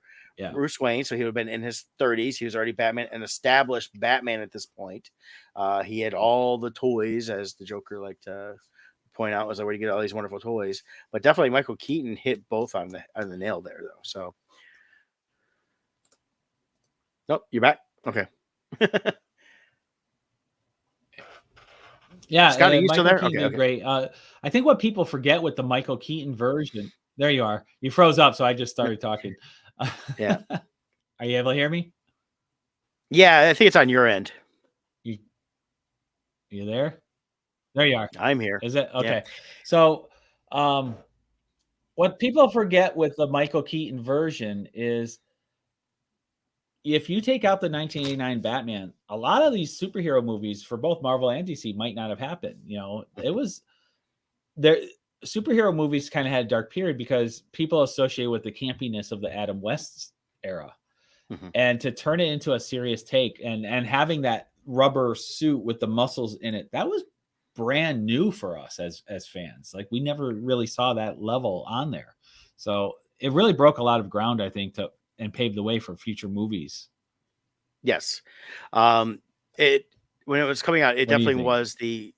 Bruce Wayne, so he would have been in his 30s. He was already an established Batman at this point. He had all the toys, as the Joker liked to point out, was where you get all these wonderful toys. But definitely Michael Keaton hit both on the nail there, though. So. Nope, you're back. Okay. Yeah, Scott, are you still there? Keaton Okay, did great. I think what people forget with the Michael Keaton version. There you are. You froze up, so I just started talking. Yeah. Are you able to hear me? Yeah, I think it's on your end. You there? There you are. I'm here. Is it? Okay. Yeah. So, what people forget with the Michael Keaton version is, if you take out the 1989 Batman, a lot of these superhero movies for both Marvel and DC might not have happened. It was there. Superhero movies kind of had a dark period because people associate with the campiness of the Adam West era, and to turn it into a serious take and having that rubber suit with the muscles in it, that was brand new for us as fans. Like, we never really saw that level on there, so it really broke a lot of ground, I think, and paved the way for future movies. Yes. When it was coming out, it definitely was the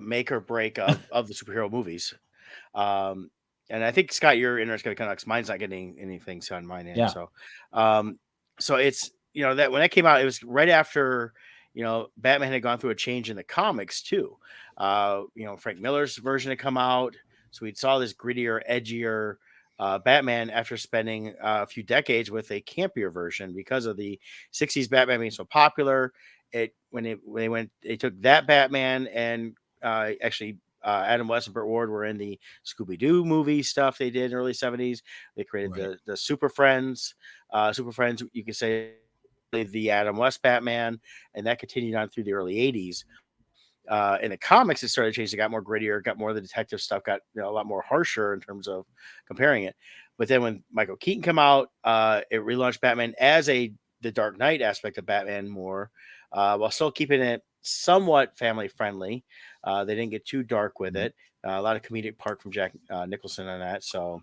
make or break of the superhero movies. And I think, Scott, your internet's going to kind of, mine's not getting anything on mine end. Yeah. So it's, that when that came out, it was right after, Batman had gone through a change in the comics too. Frank Miller's version had come out. So we saw this grittier, edgier, Batman after spending a few decades with a campier version because of the 60s Batman being so popular. They took that Batman and actually Adam West and Burt Ward were in the Scooby-Doo movie stuff they did in the early 70s. They created the Super Friends. Super Friends, you could say, the Adam West Batman, and that continued on through the early 80s. In the comics, it started changing. It got more grittier, got more of the detective stuff, got a lot more harsher in terms of comparing it. But then when Michael Keaton came out, it relaunched Batman as the Dark Knight aspect of Batman more, while still keeping it somewhat family friendly. They didn't get too dark with it. A lot of comedic part from Jack Nicholson on that. So,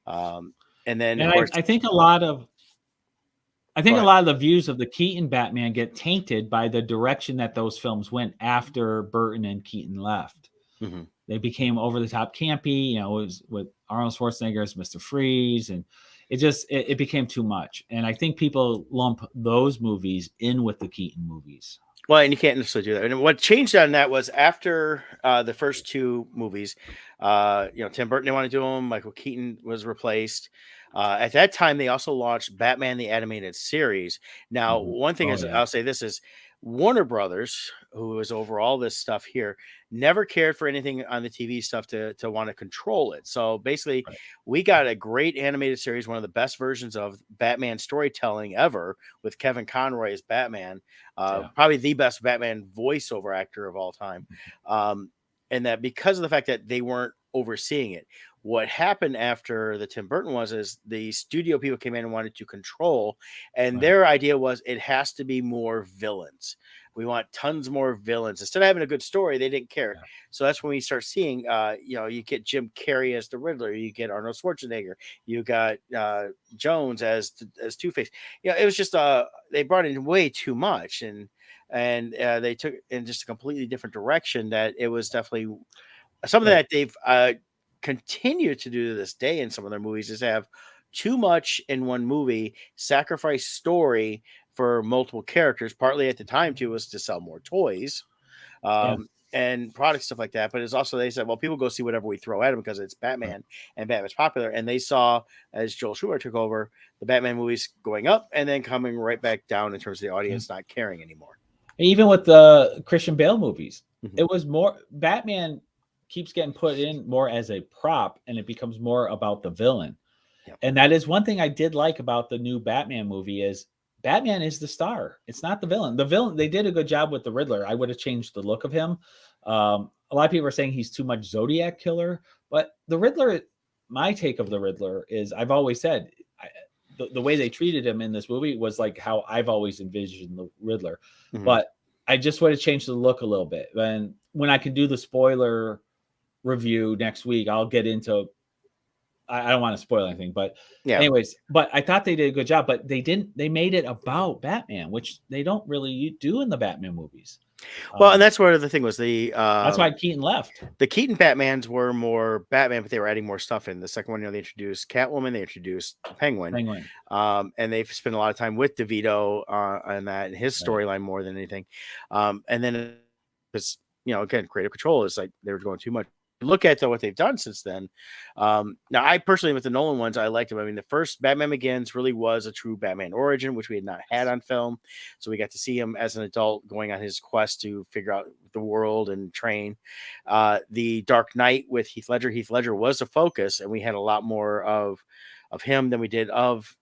and then of course, I think a lot of the views of the Keaton Batman get tainted by the direction that those films went after Burton and Keaton left. They became over the top campy. It was with Arnold Schwarzenegger as Mr. Freeze, and it became too much. And I think people lump those movies in with the Keaton movies. Well, and you can't necessarily do that. And what changed on that was after the first two movies, Tim Burton didn't want to do them. Michael Keaton was replaced. At that time, they also launched Batman the Animated Series. Now, one thing I'll say this is Warner Brothers, who is over all this stuff here, never cared for anything on the TV stuff to want to control it. So basically, we got a great animated series, one of the best versions of Batman storytelling ever, with Kevin Conroy as Batman, probably the best Batman voiceover actor of all time. And that because of the fact that they weren't overseeing it, what happened after the Tim Burton is the studio people came in and wanted to control, and their idea was it has to be more villains. We want tons more villains. Instead of having a good story, they didn't care. Yeah. So that's when we start seeing, you get Jim Carrey as the Riddler, you get Arnold Schwarzenegger, you got Jones as Two-Face. It was just they brought in way too much, and they took in just a completely different direction. That it was definitely something that they've continue to do to this day in some of their movies, is have too much in one movie, sacrifice story for multiple characters. Partly at the time too was to sell more toys. Yeah. And products, stuff like that. But it's also, they said, well, people go see whatever we throw at them because it's Batman and Batman's popular. And they saw, as Joel Schumacher took over, the Batman movies going up and then coming right back down in terms of the audience not caring anymore. Even with the Christian Bale movies, Mhm. it was more Batman keeps getting put in more as a prop, and it becomes more about the villain. Yep. And that is one thing I did like about the new Batman movie is Batman is the star. It's not the villain. The villain, they did a good job with the Riddler. I would have changed the look of him. A lot of people are saying he's too much Zodiac killer, but the Riddler, my take of the Riddler is I've always said the way they treated him in this movie was like how I've always envisioned the Riddler. Mhm. But I just would have changed the look a little bit. And when I can do the spoiler review next week, I'll get into I don't want to spoil anything, but anyways, but I thought they did a good job, but they made it about Batman, which they don't really do in the Batman movies. Well, and that's where the thing was that's why Keaton left. The Keaton Batmans were more Batman, but they were adding more stuff in. The second one, they introduced Catwoman, they introduced Penguin. And they've spent a lot of time with DeVito on that and his storyline more than anything. And then because again, creative control is like they were going too much. Look at what they've done since then. Now, I personally, with the Nolan ones, I liked them. I mean, the first Batman Begins really was a true Batman origin, which we had not had on film. So we got to see him as an adult going on his quest to figure out the world and train. The Dark Knight with Heath Ledger. Heath Ledger was a focus, and we had a lot more of him than we did of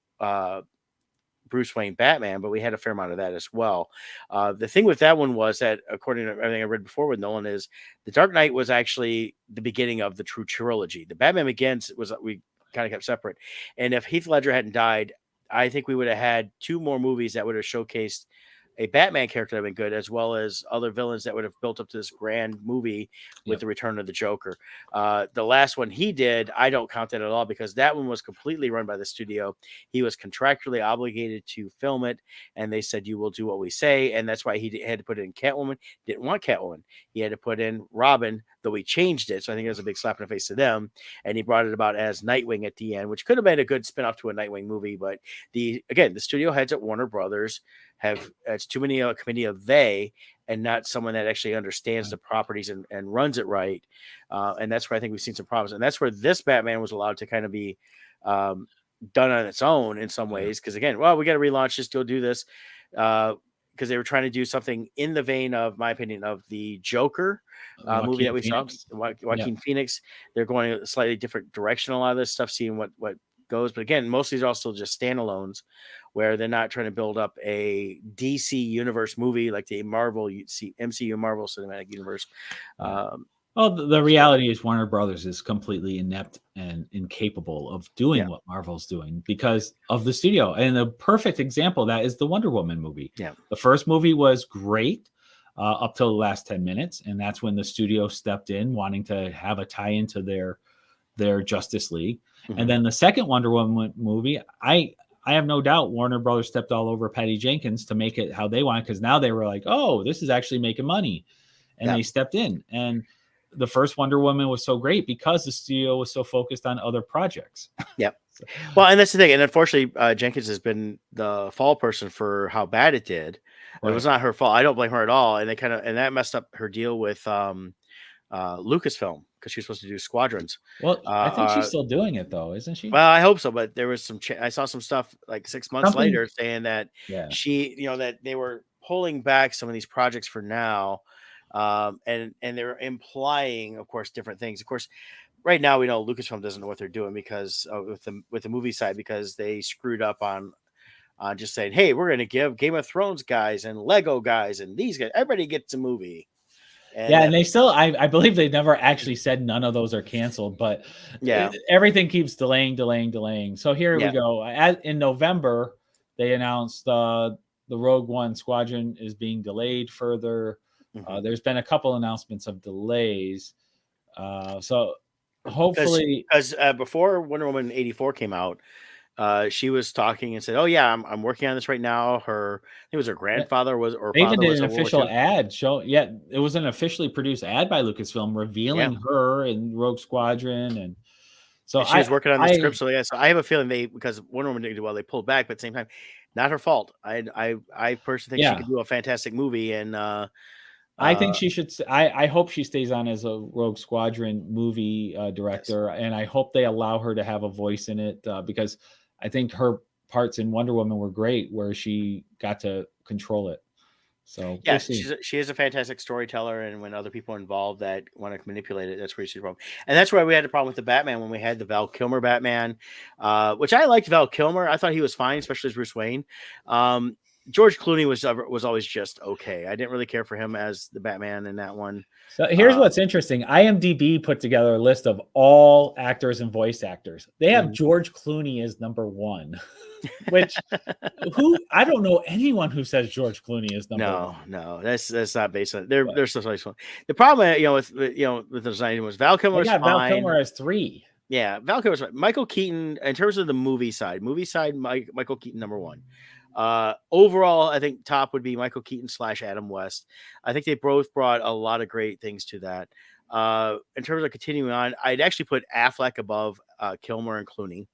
Bruce Wayne Batman, but we had a fair amount of that as well. The thing with that one was that, according to everything I read before with Nolan, is the Dark Knight was actually the beginning of the true trilogy. The Batman Begins we kind of kept separate. And if Heath Ledger hadn't died, I think we would have had two more movies that would have showcased a Batman character that would have been good, as well as other villains that would have built up to this grand movie with the return of the Joker. The last one he did, I don't count that at all because that one was completely run by the studio. He was contractually obligated to film it, and they said, you will do what we say. And that's why he had to put in Catwoman. Didn't want Catwoman. He had to put in Robin, though we changed it. So I think it was a big slap in the face to them. And he brought it about as Nightwing at the end, which could have been a good spinoff to a Nightwing movie. But the studio heads at Warner Brothers it's too many a committee of they and not someone that actually understands the properties and runs it right. And that's where I think we've seen some problems. And that's where this Batman was allowed to kind of be done on its own in some ways. Because again, we got to relaunch, just go do this. Because they were trying to do something in the vein of, my opinion, of the Joker movie that we saw, Joaquin Phoenix. They're going a slightly different direction, a lot of this stuff, seeing what goes. But again, most of these are also just standalones where they're not trying to build up a DC universe movie like the MCU Marvel Cinematic Universe. Well, the reality is Warner Brothers is completely inept and incapable of doing what Marvel's doing because of the studio. And the perfect example of that is the Wonder Woman movie. Yeah. The first movie was great up till the last 10 minutes. And that's when the studio stepped in wanting to have a tie into their Justice League. Mm-hmm. And then the second Wonder Woman movie, I have no doubt Warner Brothers stepped all over Patty Jenkins to make it how they want, because now they were like, oh, this is actually making money. And they stepped in. And the first Wonder Woman was so great because the studio was so focused on other projects. Yep. Well, and that's the thing. And unfortunately, Jenkins has been the fall person for how bad it did. Right. It was not her fault. I don't blame her at all. And that messed up her deal with Lucasfilm, because she was supposed to do Squadrons. Well, I think she's still doing it though, isn't she? Well, I hope so. But there was I saw some stuff like 6 months later saying that she, that they were pulling back some of these projects for now. And they're implying, of course, different things. Of course, right now we know Lucasfilm doesn't know what they're doing because with the movie side, because they screwed up on just saying, hey, we're going to give Game of Thrones guys and Lego guys and these guys, everybody gets a movie. And they still, I believe they never actually said none of those are canceled, but everything keeps delaying. So here we go. In November, they announced the Rogue One Squadron is being delayed further. Mm-hmm. There's been a couple announcements of delays. So hopefully, because before Wonder Woman 84 came out, she was talking and said, "Oh yeah, I'm working on this right now." I think it was her grandfather they even did an official ad show. Yeah, it was an officially produced ad by Lucasfilm revealing her and Rogue Squadron, and so she was working on the script. So I have a feeling because Wonder Woman didn't do well, they pulled back. But at the same time, not her fault. I personally think she Yeah. could do a fantastic movie, and I think she should. I hope she stays on as a Rogue Squadron movie director, and I hope they allow her to have a voice in it because I think her parts in Wonder Woman were great, where she got to control it. So yeah, we'll see. she is a fantastic storyteller, and when other people are involved that want to manipulate it, that's where she's the problem. And that's why we had a problem with the Batman when we had the Val Kilmer Batman, which I liked Val Kilmer. I thought he was fine, especially as Bruce Wayne. George Clooney was always just okay. I didn't really care for him as the Batman in that one. So here's what's interesting. IMDb put together a list of all actors and voice actors. They have George Clooney as number 1, which I don't know anyone who says George Clooney is number 1. No, that's not based on. They're so fun. The problem, with the design was Val Kilmer was fine. Val Kilmer as 3. Yeah, Val Kilmer was fine. Michael Keaton, in terms of the movie side, Michael Keaton number 1. Overall, I think top would be Michael Keaton / Adam West. I think they both brought a lot of great things to that. In terms of continuing on, I'd actually put Affleck above Kilmer and Clooney.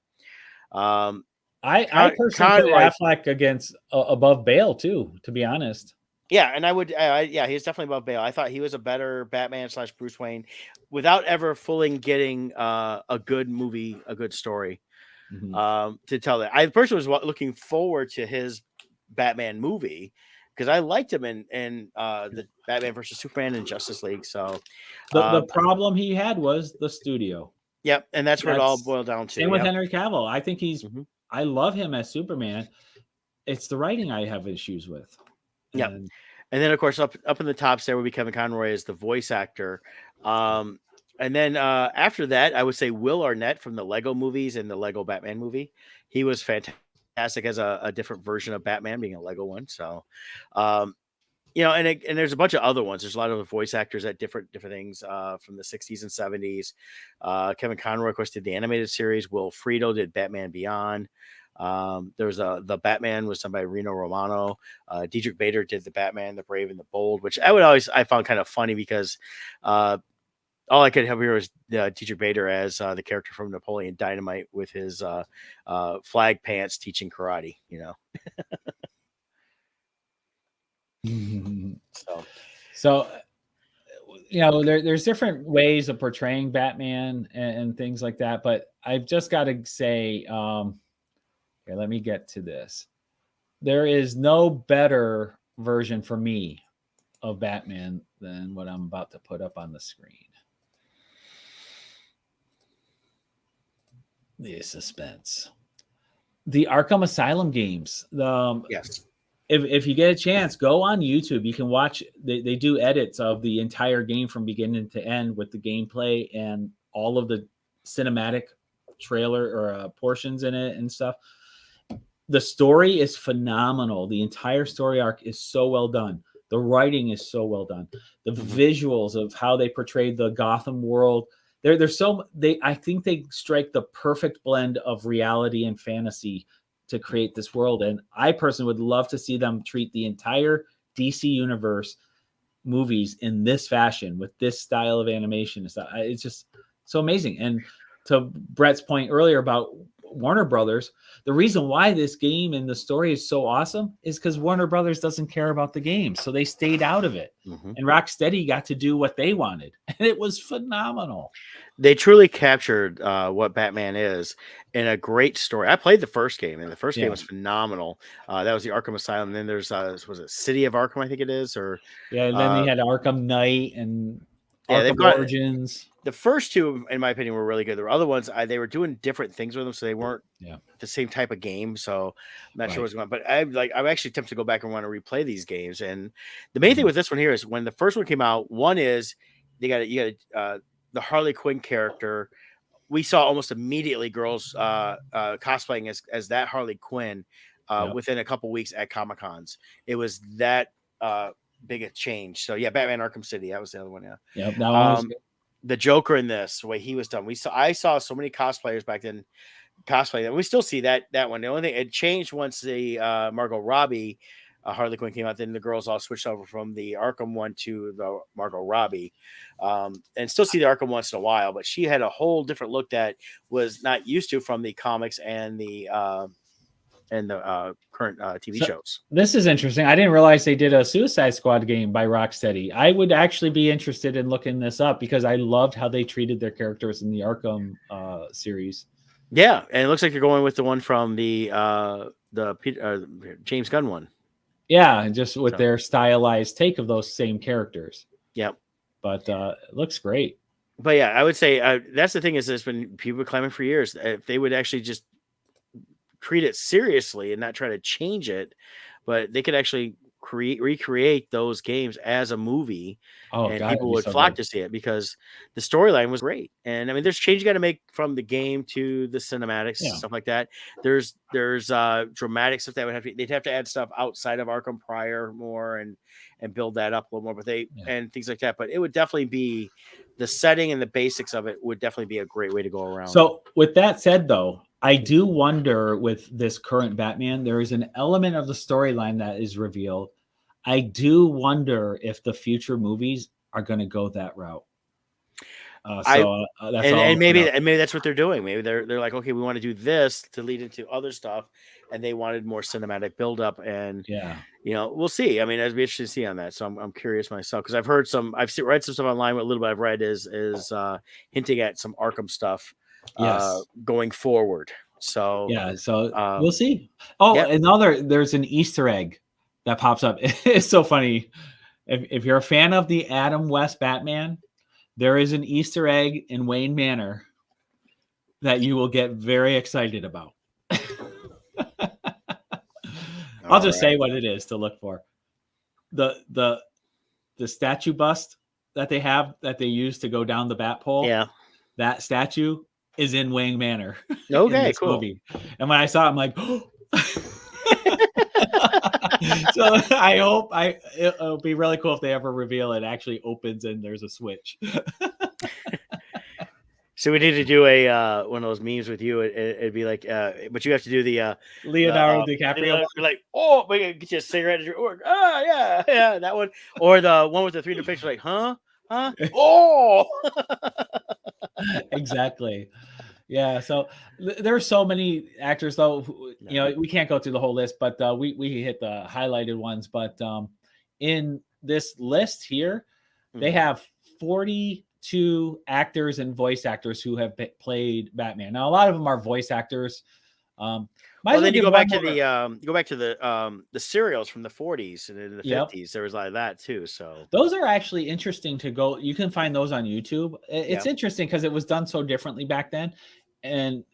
I personally put Affleck above Bale too, to be honest. Yeah, and I would. He's definitely above Bale. I thought he was a better Batman / Bruce Wayne, without ever fully getting a good movie, a good story. To tell that. I personally was looking forward to his Batman movie because I liked him in the Batman versus Superman and Justice League. So the problem he had was the studio. Yep, and that's where it all boiled down to. Same with Henry Cavill. I think I love him as Superman. It's the writing I have issues with. Yeah, and then of course up in the tops there would be Kevin Conroy as the voice actor. And then after that, I would say Will Arnett from the Lego movies and the Lego Batman movie. He was fantastic as a different version of Batman, being a Lego one. So, and there's a bunch of other ones. There's a lot of voice actors at different things from the 60s and 70s. Kevin Conroy, of course, did the animated series. Will Friedle did Batman Beyond. There was the Batman was done by Reno Romano. Diedrich Bader did the Batman, the Brave and the Bold, which I found kind of funny because all I could have here was Diedrich Bader as the character from Napoleon Dynamite with his flag pants teaching karate, So there's different ways of portraying Batman and things like that, but I've just got to say, here, let me get to this. There is no better version for me of Batman than what I'm about to put up on the screen. The suspense. The Arkham Asylum games. Yes. If you get a chance, go on YouTube. You can watch. They do edits of the entire game from beginning to end with the gameplay and all of the cinematic trailer or portions in it and stuff. The story is phenomenal. The entire story arc is so well done. The writing is so well done. The visuals of how they portrayed the Gotham world. I think they strike the perfect blend of reality and fantasy to create this world. And I personally would love to see them treat the entire DC universe movies in this fashion with this style of animation and stuff. It's just so amazing. And to Brett's point earlier about Warner Brothers, the reason why this game and the story is so awesome is because Warner Brothers doesn't care about the game. So they stayed out of it. And Rocksteady got to do what they wanted. And it was phenomenal. They truly captured what Batman is in a great story. I played the first game, and the first game was phenomenal. That was the Arkham Asylum. And then there's was it City of Arkham, I think it is, or and then they had Arkham Knight and Arkham Origins. The first two, in my opinion, were really good. The other ones, they were doing different things with them, so they weren't the same type of game. So I'm not sure what's going on. But I'm actually tempted to go back and want to replay these games. And the main thing with this one here is when the first one came out, one is you got the Harley Quinn character. We saw almost immediately girls cosplaying as that Harley Quinn within a couple weeks at Comic Cons. It was that big a change. So Batman Arkham City, that was the other one. The Joker in this, the way he was done, I saw so many cosplayers back then cosplay that. We still see that one. The only thing it changed once the Margot Robbie Harley Quinn came out, then the girls all switched over from the Arkham one to the Margot Robbie, and still see the Arkham once in a while, but she had a whole different look that was not used to from the comics and the current TV So- shows. This is interesting. I didn't realize they did a Suicide Squad game by Rocksteady. I would actually be interested in looking this up because I loved how they treated their characters in the Arkham series. Yeah, and it looks like you're going with the one from the James Gunn one. Yeah, and just with So- their stylized take of those same characters. Yep. But it looks great. But yeah, I would say that's the thing is there's been people claiming for years if they would actually just treat it seriously and not try to change it, but they could actually recreate those games as a movie, Oh, and God, people it'd be would so flock good. to see it because the storyline was great. And I mean, there's change you got to make from the game to the cinematics, Yeah. stuff like that. There's dramatic stuff that they'd have to add stuff outside of Arkham prior more and build that up a little more, but and things like that. But it would definitely be the setting and the basics of it would definitely be a great way to go around. So, with that said, though, I do wonder with this current Batman, there is an element of the storyline that is revealed. I do wonder if the future movies are going to go that route. That's all. And maybe that's what they're doing. Maybe they're like, okay, we want to do this to lead into other stuff, and they wanted more cinematic buildup. And we'll see. I mean, it'd be interesting to see on that. So I'm curious myself because I've read some stuff online. What little bit I've read is hinting at some Arkham stuff. Going forward. So we'll see. There's an Easter egg that pops up. It's so funny. If you're a fan of the Adam West Batman, there is an Easter egg in Wayne Manor that you will get very excited about. I'll just say what it is to look for. The statue bust that they have that they use to go down the bat pole. Yeah. That statue is in Wayne Manor. Okay, cool. Movie. And when I saw it, I'm like, oh. So I hope it'll be really cool if they ever reveal it actually opens and there's a switch. So we need to do a one of those memes with you. It'd be like, but you have to do the Leonardo DiCaprio. Like, oh, we can get you a cigarette at your org. Oh, yeah, that one. Or the one with the 3D picture, like, huh? Oh, exactly. Yeah, so there are so many actors, though. We can't go through the whole list, but we hit the highlighted ones. But in this list here, they have 42 actors and voice actors who have played Batman. Now, a lot of them are voice actors. Then you go back to the serials from the 40s and in the 50s. There was a lot of that too. So those are actually interesting to go. You can find those on YouTube. It's interesting because it was done so differently back then. And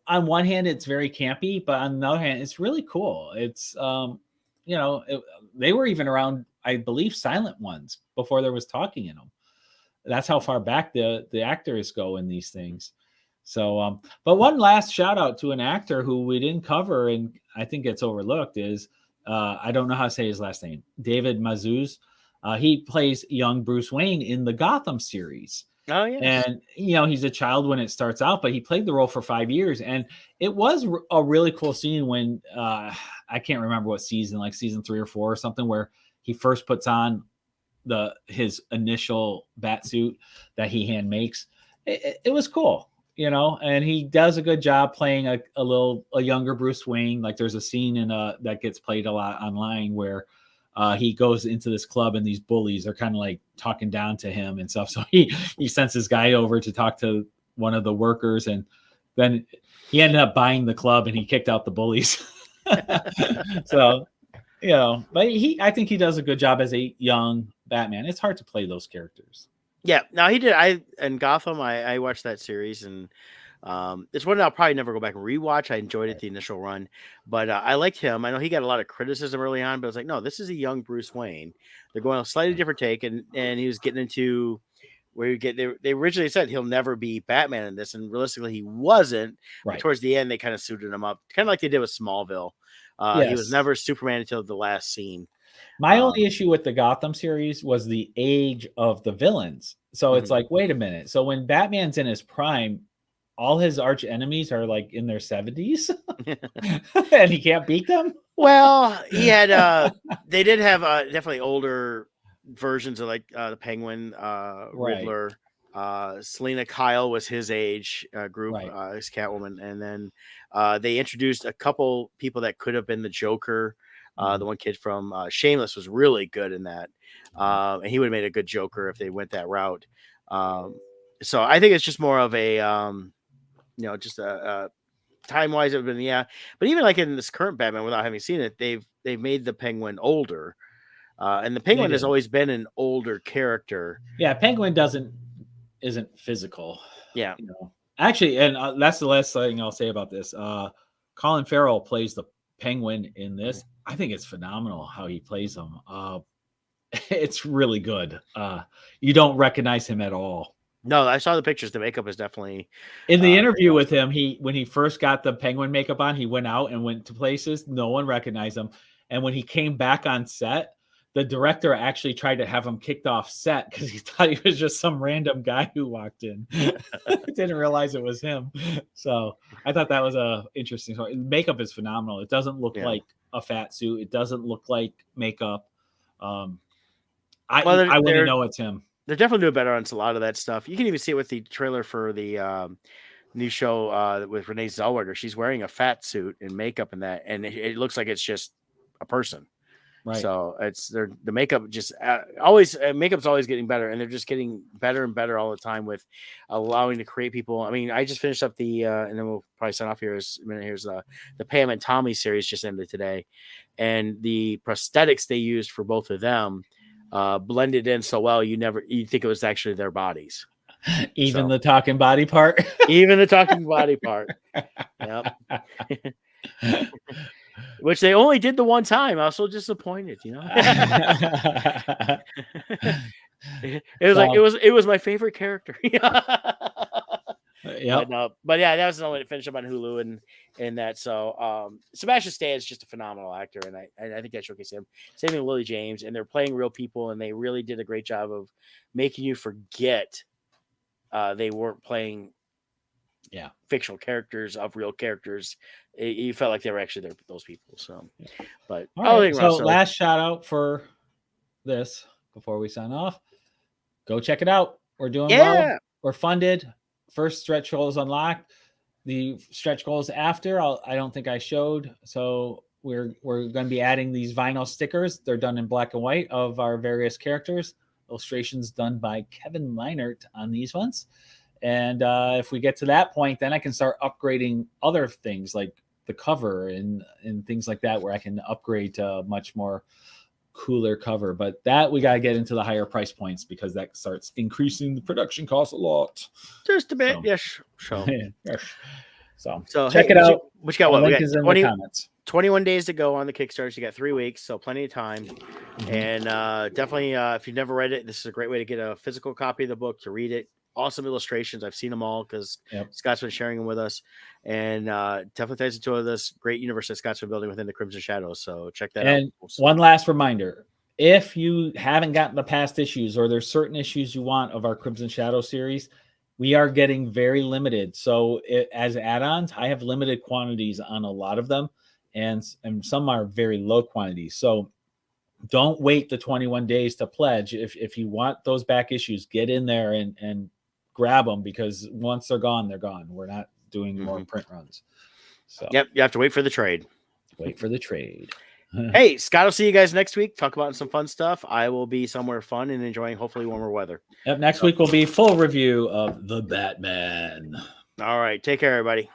on one hand, it's very campy, but on the other hand, it's really cool. It's they were even around, I believe, silent ones before there was talking in them. That's how far back the actors go in these things. So, but one last shout out to an actor who we didn't cover and I think gets overlooked is, I don't know how to say his last name, David Mazouz. He plays young Bruce Wayne in the Gotham series. Oh, yeah. And, he's a child when it starts out, but he played the role for 5 years. And it was a really cool scene when, I can't remember what season, like season 3 or 4 or something, where he first puts on his initial bat suit that he hand makes. It was cool. And he does a good job playing a younger Bruce Wayne. Like there's a scene that gets played a lot online where he goes into this club and these bullies are kind of like talking down to him and stuff. So he sends this guy over to talk to one of the workers, and then he ended up buying the club and he kicked out the bullies. So, but I think he does a good job as a young Batman. It's hard to play those characters. Yeah, no, he did. In Gotham, I watched that series, and it's one I'll probably never go back and rewatch. I enjoyed it the initial run, but I liked him. I know he got a lot of criticism early on, but I was like, no, this is a young Bruce Wayne. They're going a slightly different take, and he was getting into where they originally said he'll never be Batman in this, and realistically he wasn't. Right. Towards the end, they kind of suited him up, kind of like they did with Smallville. He was never Superman until the last scene. My only issue with the Gotham series was the age of the villains. So it's like, wait a minute. So when Batman's in his prime, all his arch enemies are like in their 70s and he can't beat them. Well, he had, they did have definitely older versions of like the Penguin, Riddler, Selena Kyle was his age group, Right. his Catwoman, and then they introduced a couple people that could have been the Joker. The one kid from Shameless was really good in that, and he would have made a good Joker if they went that route. So I think it's just more of a just a time wise, it would have been but even like in this current Batman, without having seen it, they've made the Penguin older, and the Penguin has always been an older character. Yeah, Penguin isn't physical. Yeah, actually, and that's the last thing I'll say about this. Colin Farrell plays the Penguin in this. I think it's phenomenal how he plays him. It's really good. You don't recognize him at all. No, I saw the pictures. The makeup is definitely in the interview with him. When he first got the Penguin makeup on, he went out and went to places. No one recognized him. And when he came back on set, the director actually tried to have him kicked off set because he thought he was just some random guy who walked in. Didn't realize it was him. So I thought that was a interesting story. Makeup is phenomenal. It doesn't look like a fat suit. It doesn't look like makeup. I wouldn't know it's him. They're definitely doing better on a lot of that stuff. You can even see it with the trailer for the new show with Renee Zellweger. She's wearing a fat suit and makeup and that, and it looks like it's just a person. Right. So the makeup just makeup's always getting better, and they're just getting better and better all the time with allowing to create people. I mean, I just finished up the and then we'll probably sign off here in a minute. Here's the Pam and Tommy series just ended today, and the prosthetics they used for both of them blended in so well you think it was actually their bodies. Even the talking body part. Even the talking body part. Yep. Which they only did the one time. I was so disappointed, It was it was my favorite character. Yeah. But yeah, that was the only way to finish up on Hulu and that. So Sebastian Stan is just a phenomenal actor, and I think that showcased him. Same thing with Lily James, and they're playing real people, and they really did a great job of making you forget they weren't playing fictional characters of real characters. You felt like they were actually those people. So, but last shout out for this before we sign off. Go check it out. We're doing well. We're funded. First stretch goal is unlocked. The stretch goals after, I don't think I showed. So we're going to be adding these vinyl stickers. They're done in black and white of our various characters. Illustrations done by Kevin Leinert on these ones. And if we get to that point, then I can start upgrading other things like the cover and things like that, where I can upgrade to a much more cooler cover. But that we got to get into the higher price points because that starts increasing the production cost a lot. Just a bit. So, yes. So, yes. So check it out. What you got? What? We got 21 days to go on the Kickstarter. You got 3 weeks, so plenty of time. Mm-hmm. And definitely, if you've never read it, this is a great way to get a physical copy of the book, to read it. Awesome illustrations. I've seen them all because Scott's been sharing them with us, and definitely ties into this great universe that Scott's been building within the Crimson Shadows. So check that out. And one last reminder: if you haven't gotten the past issues, or there's certain issues you want of our Crimson Shadow series, we are getting very limited. So as add-ons, I have limited quantities on a lot of them, and some are very low quantities. So don't wait the 21 days to pledge. If you want those back issues, get in there and grab them, because once they're gone, they're gone. We're not doing more print runs. So you have to wait for the trade. Wait for the trade. Hey, Scott, I'll see you guys next week. Talk about some fun stuff. I will be somewhere fun and enjoying hopefully warmer weather. Yep, next week will be full review of The Batman. All right. Take care, everybody.